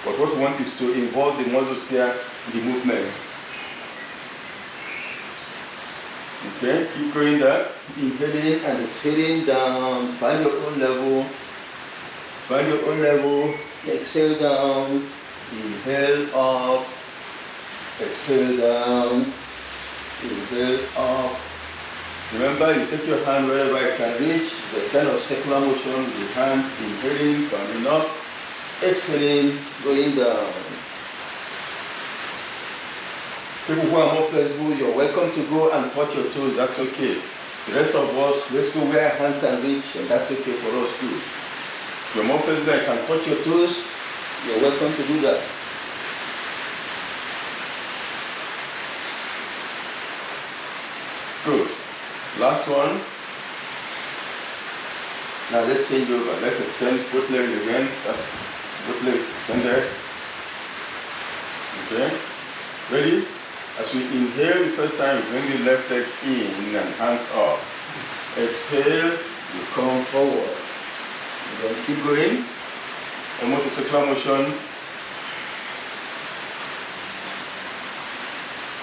But what we want is to involve the muscles there in the movement. Okay, keep going that. Inhaling and exhaling down. Find your own level. Find your own level. Exhale down. Inhale up. Exhale down. Inhale up. Remember, you take your hand wherever you can reach. The kind of circular motion with the hand. Inhaling, coming up. Exhaling, going down. People who are more flexible, you're welcome to go and touch your toes. That's okay. The rest of us, let's go where a hand can reach, and that's okay for us too. If you're more flexible, you can touch your toes. You're welcome to do that. Good. Last one. Now let's change over. Let's extend both legs again. Both legs extended. Okay. Ready? As we inhale the first time, bring the left leg in and hands up. Exhale, you come forward. Then keep going. Almost a circular motion.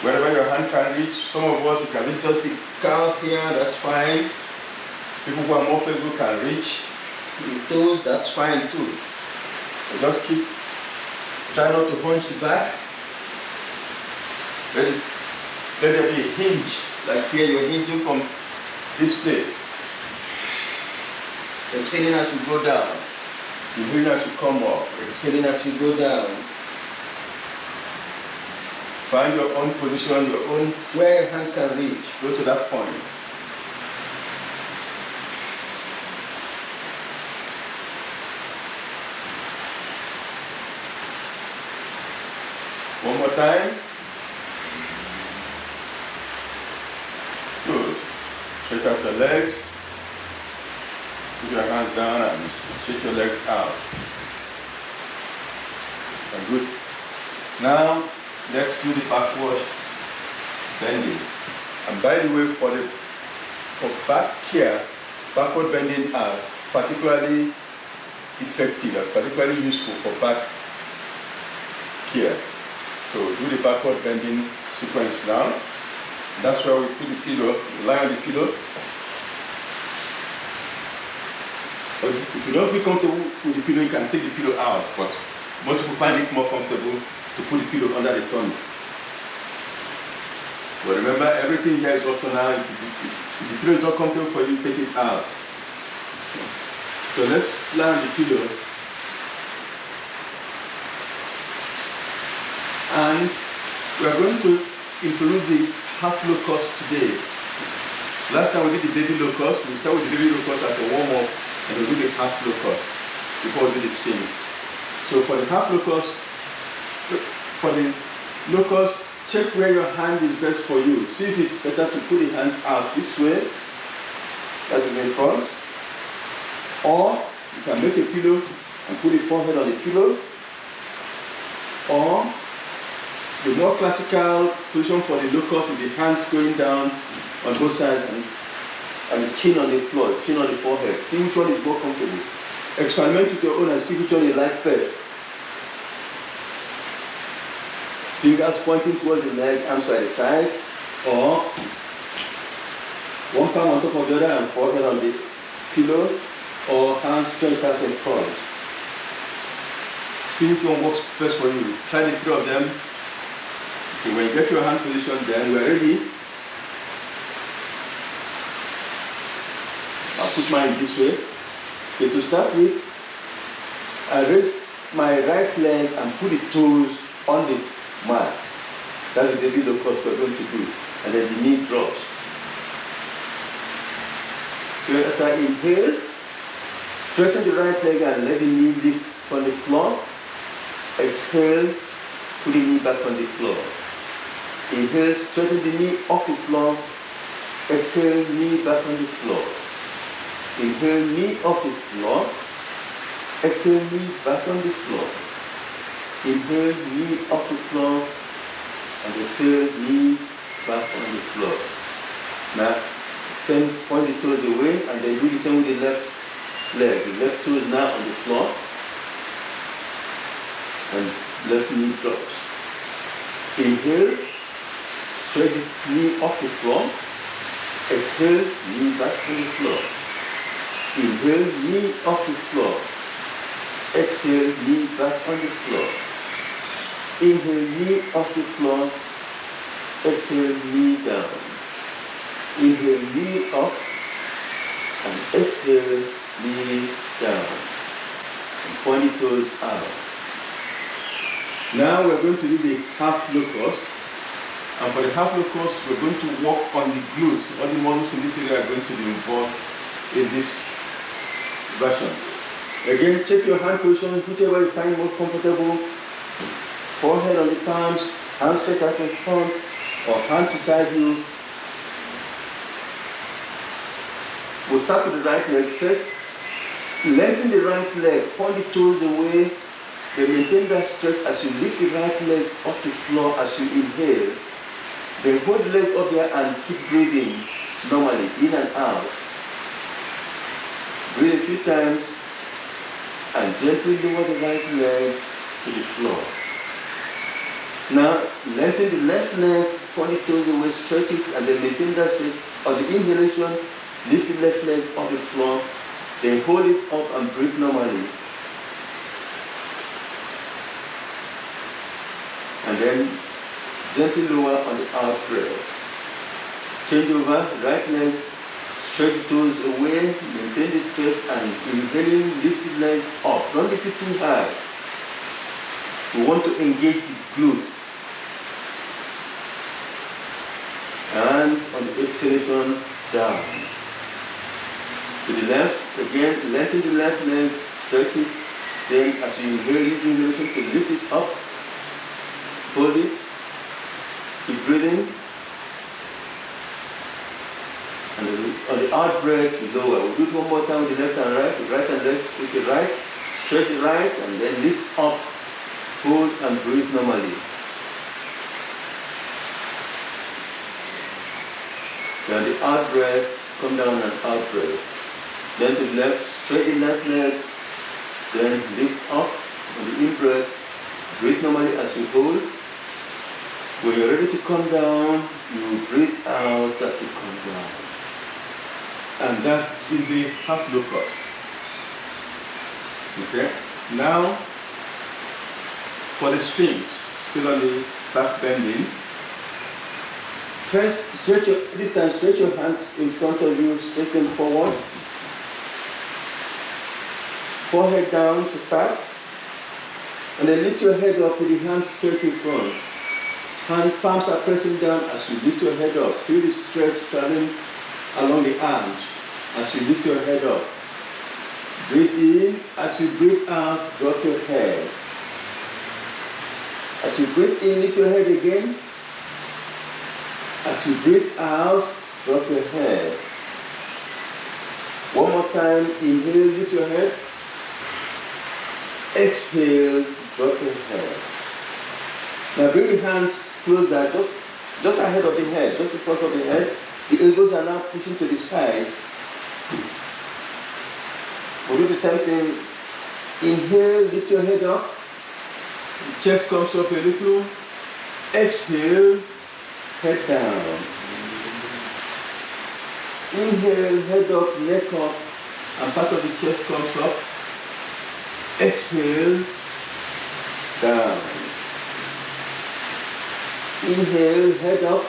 Wherever your hand can reach, some of us, you can reach just the calf here, that's fine. People who are more flexible can reach the toes, that's fine too. So just keep, try not to hunch the back. Let there be a hinge, like here you're hinging from this place. Exhaling as you go down. Inhaling as you come up. Exhaling as you go down. Find your own position, your own, where your hand can reach. Go to that point. One more time. Good. Stretch out your legs. Put your hands down and stretch your legs out. And good. Now, let's do the backward bending. And by the way, for back here, backward bending are particularly effective and particularly useful for back here. So do the backward bending sequence now. That's where we put the pillow, lie on the pillow. If you don't feel comfortable with the pillow, you can take the pillow out, but most people find it more comfortable to put the pillow under the tummy. But remember, everything here is optional. If the pillow is not comfortable for you, take it out. So let's lie on the pillow. And we are going to introduce the half locust today. Last time we did the baby locust. We start with the baby locust as a warm-up, and we'll do the half locust before we do the swings. So for the half locust, check where your hand is best for you. See if it's better to put the hands out this way, that's the main front. Or you can make a pillow and put the forehead on the pillow. Or the more classical position for the locust is the hands going down on both sides and the chin on the floor, chin on the forehead. See which one is more comfortable. Experiment with your own and see which one you like best. Fingers pointing towards the leg, arms by the side, or one palm on top of the other and forehead on the pillow, or hands straight out in front. See which one works best for you. Try the three of them. Okay, when you get your hand position, then we're ready. I'll put mine this way. Okay, to start with, I raise my right leg and put the toes on the mat. That's the baby locust we're going to do. And then the knee drops. So as I inhale, straighten the right leg and let the knee lift from the floor. Exhale, put the knee back on the floor. Inhale, straighten the knee off the floor. Exhale, knee back on the floor. Inhale, knee off the floor. Exhale, knee back on the floor. Inhale, knee off the floor. And exhale, knee back on the floor. Now, extend, point the toes away, and then do the same with the left leg. The left toe is now on the floor, and left knee drops. Inhale, stretch the knee off the floor. Exhale, knee back on the floor. Inhale, knee off the floor. Exhale, knee back on the floor. Inhale, knee off the floor. Exhale, knee down. Inhale, knee up. And exhale, knee down. And point the toes out. Now we're going to do the half locust. And for the half locust, we're going to work on the glutes. All the muscles in this area are going to be involved in this version. Again, check your hand position, whichever you find more comfortable. Forehead on the palms, hands straight out in front, or hand beside you. We'll start with the right leg first. Lengthen the right leg, point the toes away, then maintain that stretch as you lift the right leg off the floor as you inhale. Then hold the leg up there and keep breathing normally, in and out. Breathe a few times and gently lower the right leg to the floor. Now, lengthen the left leg, point the toes away, stretch it, and then maintain that stretch. On the inhalation, lift the left leg off the floor, then hold it up and breathe normally. And then gently lower on the out breath. Change over, right leg, stretch the toes away, maintain the stretch, and inhaling, lift the leg up. Don't lift it too high. We want to engage the glutes. And on the exhalation, down. To the left, again, lengthen the left leg, stretch it. Then as you inhale, use the inhalation to lift it up. Hold it. Keep breathing. And on the out breath, we lower. We'll do it one more time with the left and right. The right and left, take the right, stretch the right, and then lift up, hold, and breathe normally. Then the out breath, come down and out breath. Then to the left, straight the left leg, then lift up on the in breath, breathe normally as you hold. When you're ready to come down, you breathe out as you come down. And that is a half locust. Okay? Now, for the Sphinx, still on the back bending. First, this time stretch your hands in front of you, stretch them forward. Forehead down to start. And then lift your head up with the hands straight in front. Hand palms are pressing down as you lift your head up. Feel the stretch traveling along the arms as you lift your head up. Breathe in. As you breathe out, drop your head. As you breathe in, lift your head again. As you breathe out, drop your head. One more time. Inhale, lift your head. Exhale, drop your head. Now bring your hands closer, just ahead of the head, just in front of the head. The elbows are now pushing to the sides. We'll do the same thing. Inhale, lift your head up. The chest comes up a little. Exhale, head down. Inhale, head up, neck up, and part of the chest comes up. Exhale, down. Inhale, head up,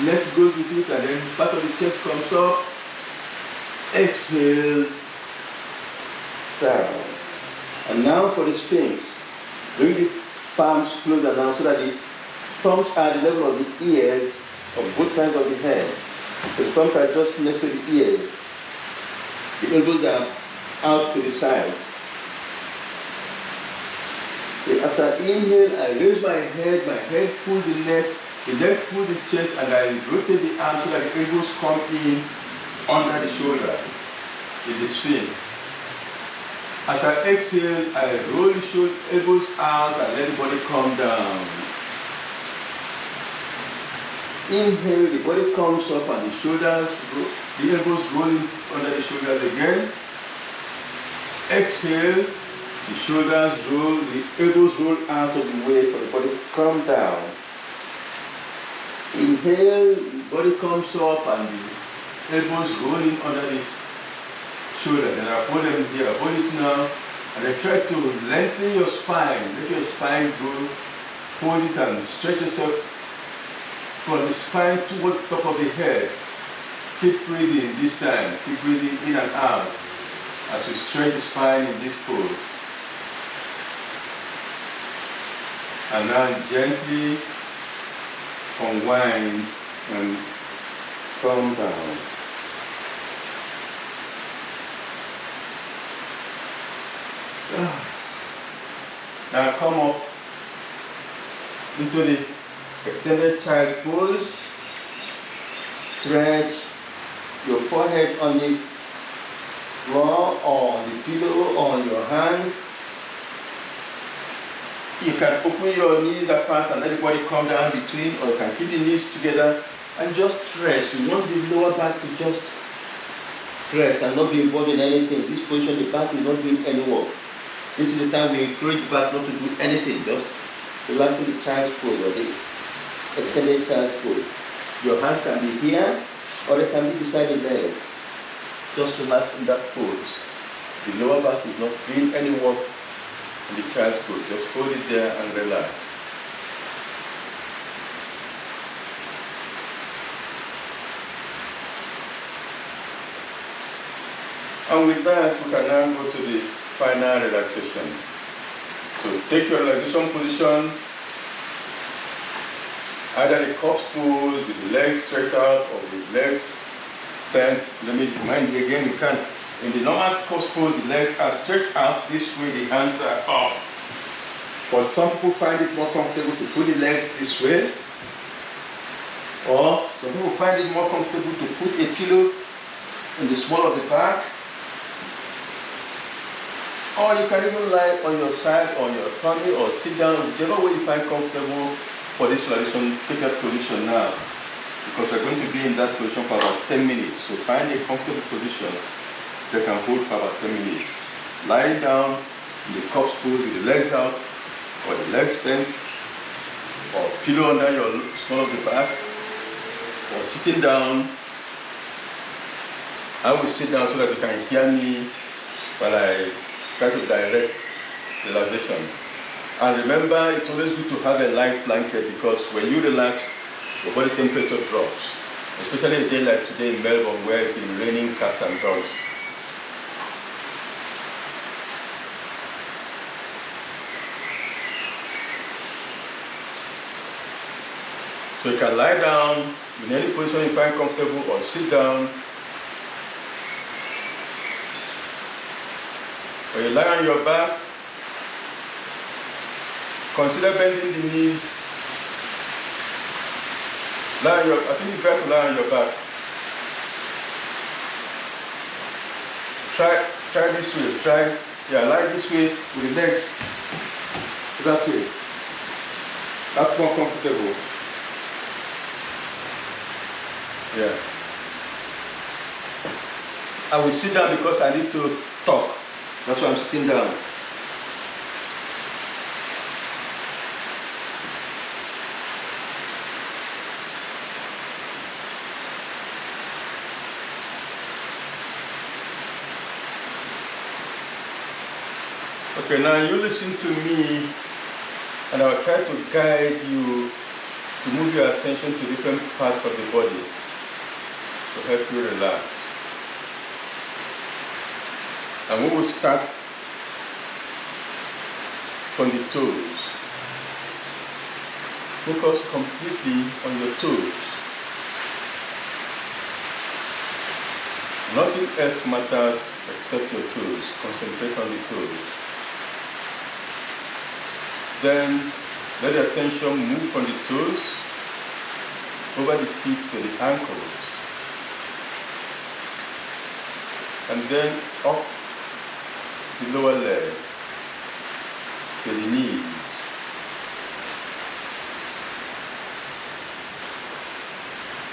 neck goes with it, and then part of the chest comes up. Exhale, down. And now for the Sphinx. Bring the palms closer now so that the thumbs are at the level of the ears on both sides of the head. So the thumbs are just next to the ears. The elbows are out to the side. Okay, after inhale, I raise my head pulls the neck pulls the chest, and I rotate the arms so that the elbows come in under the shoulder in the Sphinx. As I exhale, I roll the elbows out and let the body come down. Inhale, the body comes up and the shoulders, the elbows rolling under the shoulders again. Exhale, the shoulders roll, the elbows roll out of the way for the body to come down. Inhale, the body comes up and the elbows rolling under the shoulder. Then I hold them here, hold it now, and I try to lengthen your spine, let your spine go, hold it and stretch yourself from the spine towards the top of the head. Keep breathing this time, keep breathing in and out as you stretch the spine in this pose. And now gently unwind and come down. Now come up into the extended child pose. Stretch your forehead on the floor or the pillow or your hand. You can open your knees apart and let the body come down between, or you can keep the knees together and just rest. You want the lower back to just rest and not be involved in anything. This position, the back is not doing any work. This is the time we encourage the back not to do anything, just relax in the child's pose or the extended child's pose. Your hands can be here or they can be beside the legs. Just relax in that pose. The lower back is not doing any work in the child's pose. Just hold it there and relax. And with that, we can now go to the final relaxation. So take your relaxation position, either the corpse pose with the legs stretched out or with legs bent. Let me remind you again, you can. In the normal corpse pose, the legs are stretched out this way, the hands are up. But some people find it more comfortable to put the legs this way, or some people find it more comfortable to put a pillow in the small of the back. Or you can even lie on your side, on your tummy, or sit down, whichever way you find comfortable for this relaxation. Take that position now, because we're going to be in that position for about 10 minutes. So find a comfortable position that can hold for about 10 minutes. Lying down in the corpse pose with the legs out, or the legs bent, or pillow under your small of the back, or sitting down. I will sit down so that you can hear me while I try to direct the relaxation. And remember, it's always good to have a light blanket, because when you relax, your body temperature drops. Especially a day like today in Melbourne, where it's been raining cats and dogs. So you can lie down in any position you find comfortable, or sit down. When you lie on your back, consider bending the knees. I think it's better to lie on your back. Try this way. Lie this way with the legs that way. That's more comfortable. Yeah. I will sit down because I need to talk. That's why I'm sitting down. Okay, now you listen to me, and I'll try to guide you to move your attention to different parts of the body to help you relax. And we will start from the toes. Focus completely on your toes. Nothing else matters except your toes. Concentrate on the toes. Then let the attention move from the toes over the feet to the ankles. And then up the lower leg to the knees.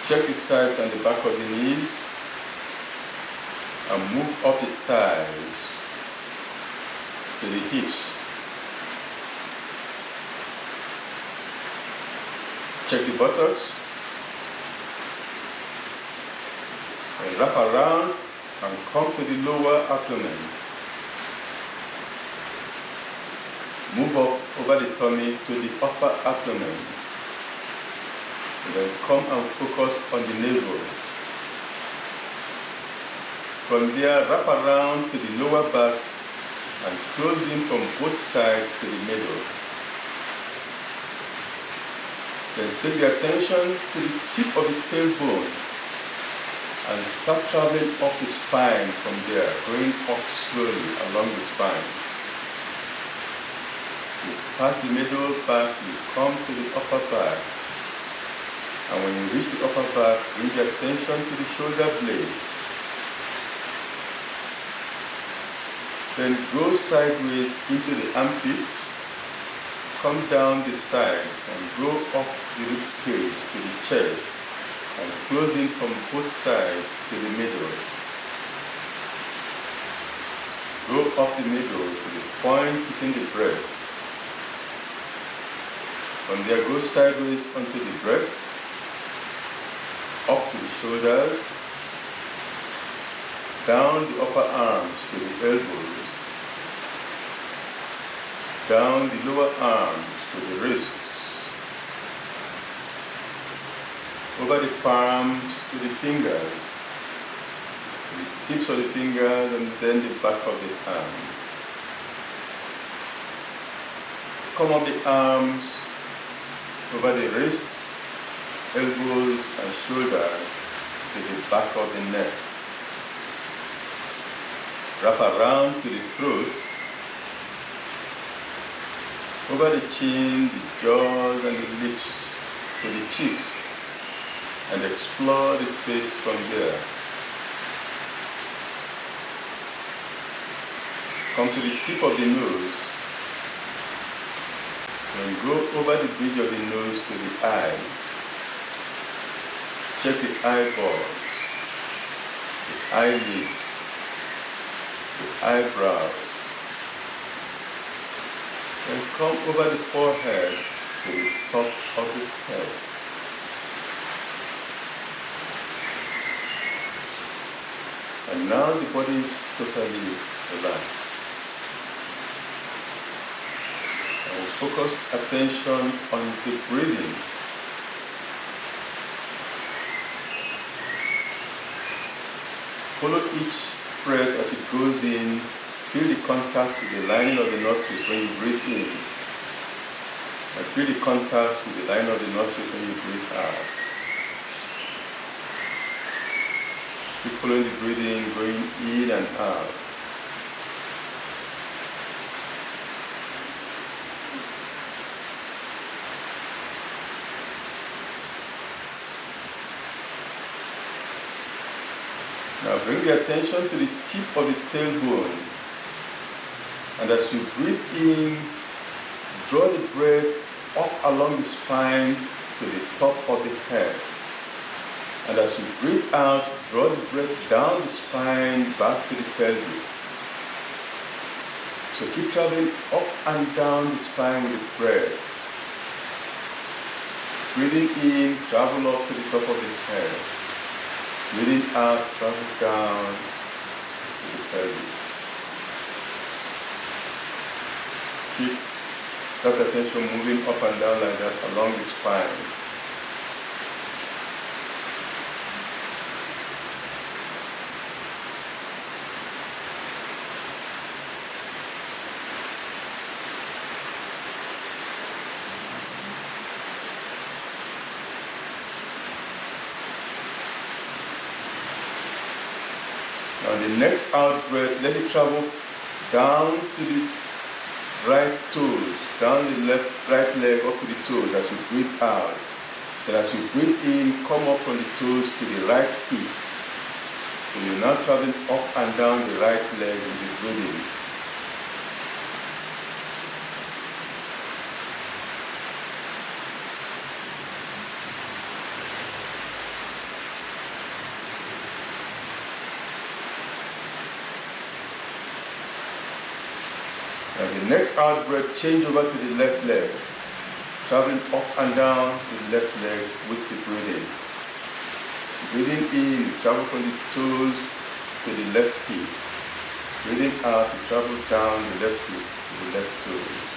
Check the sides and the back of the knees and move up the thighs to the hips. Check the buttocks and wrap around and come to the lower abdomen. Move up over the tummy to the upper abdomen. And then come and focus on the navel. From there, wrap around to the lower back and close in from both sides to the middle. Then take the attention to the tip of the tailbone and start traveling up the spine from there, going up slowly along the spine. You pass the middle back, you come to the upper back. And when you reach the upper back, bring your attention to the shoulder blades. Then go sideways into the armpits, come down the sides and go up the rib cage to the chest and close in from both sides to the middle. Go up the middle to the point between the breasts. From there, go sideways onto the breasts, up to the shoulders, down the upper arms to the elbows, down the lower arms to the wrists, over the palms to the fingers, the tips of the fingers and then the back of the arms. Come up the arms over the wrists, elbows and shoulders to the back of the neck. Wrap around to the throat, over the chin, the jaws and the lips to the cheeks, and explore the face from there. Come to the tip of the nose, and go over the bridge of the nose to the eyes. Check the eyeballs, the eyelids, the eyebrows, and come over the forehead to the top of the head. And now the body is totally relaxed. And focus attention on the breathing. Follow each breath as it goes in. Feel the contact with the lining of the nostrils when you breathe in. And feel the contact with the lining of the nostrils when you breathe out. Keep following the breathing, going in and out. Now bring the attention to the tip of the tailbone. And as you breathe in, draw the breath up along the spine to the top of the head. And as you breathe out, draw the breath down the spine back to the pelvis. So keep traveling up and down the spine with the breath. Breathing in, travel up to the top of the head. Breathing out, travel down to the pelvis. Keep that attention moving up and down like that along the spine. Now the next out breath, let it travel down to the right toes, down the right leg up to the toes as you breathe out. Then as you breathe in, come up from the toes to the right hip. So you're now traveling up and down the right leg with the breathing. And the next out breath, change over to the left leg, traveling up and down to the left leg with the breathing. Breathing in, travel from the toes to the left hip. Breathing out, travel down the left hip to the left toes.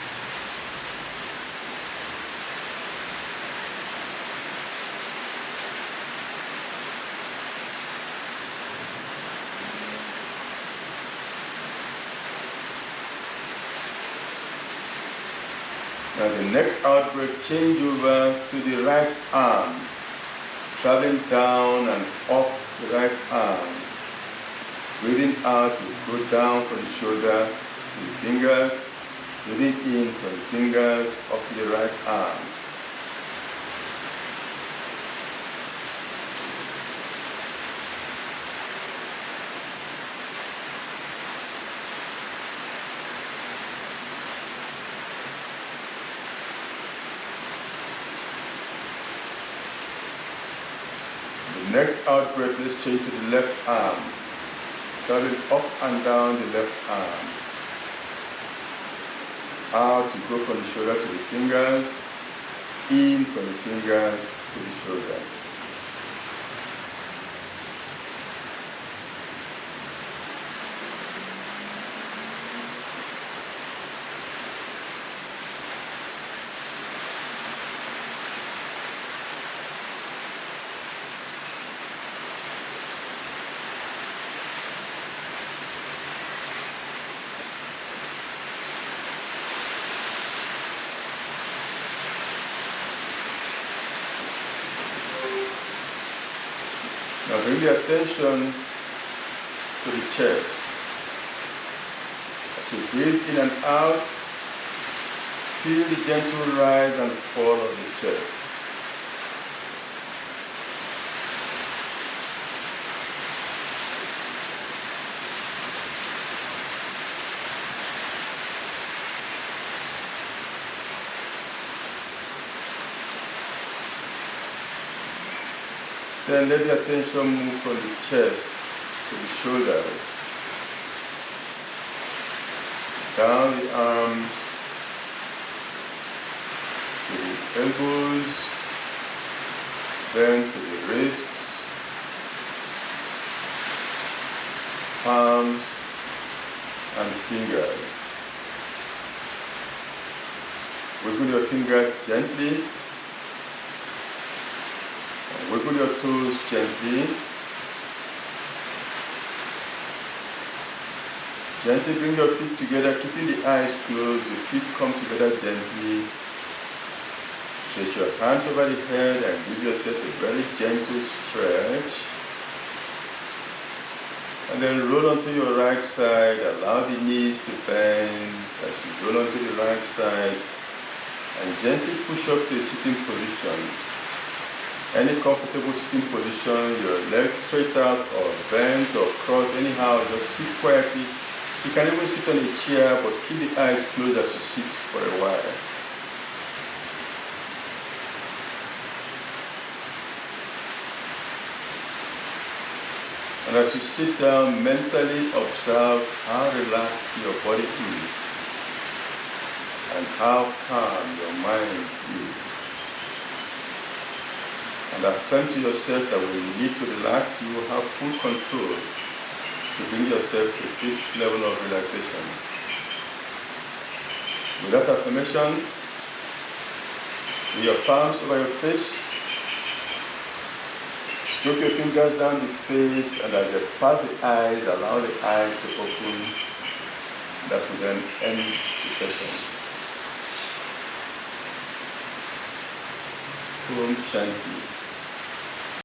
Now the next out breath, change over to the right arm, traveling down and up the right arm. Breathing out, you go down from the shoulder to the fingers. Breathing in from the fingers up to the right arm. Next out breath, let's change to the left arm. Traveling up and down the left arm. Out, you go from the shoulder to the fingers. In from the fingers to the shoulder. Now bring the attention to the chest. As you breathe in and out, feel the gentle rise and fall of the chest. Then let the attention move from the chest to the shoulders, down the arms, to the elbows, then to the wrists, palms, and fingers. Wiggle your fingers gently. Wiggle your toes gently. Gently bring your feet together, keeping the eyes closed. The feet come together gently. Stretch your hands over the head and give yourself a very gentle stretch. And then roll onto your right side. Allow the knees to bend as you roll onto the right side. And gently push up to a sitting position. Any comfortable sitting position, your legs straight out or bent or crossed, anyhow, just sit quietly. You can even sit on a chair, but keep the eyes closed as you sit for a while. And as you sit down, mentally observe how relaxed your body is and how calm your mind is. And affirm to yourself that when you need to relax, you will have full control to bring yourself to this level of relaxation. With that affirmation, with your palms over your face, stroke your fingers down the face, and as they pass the eyes, allow the eyes to open. That will then end the session. Om Shanti.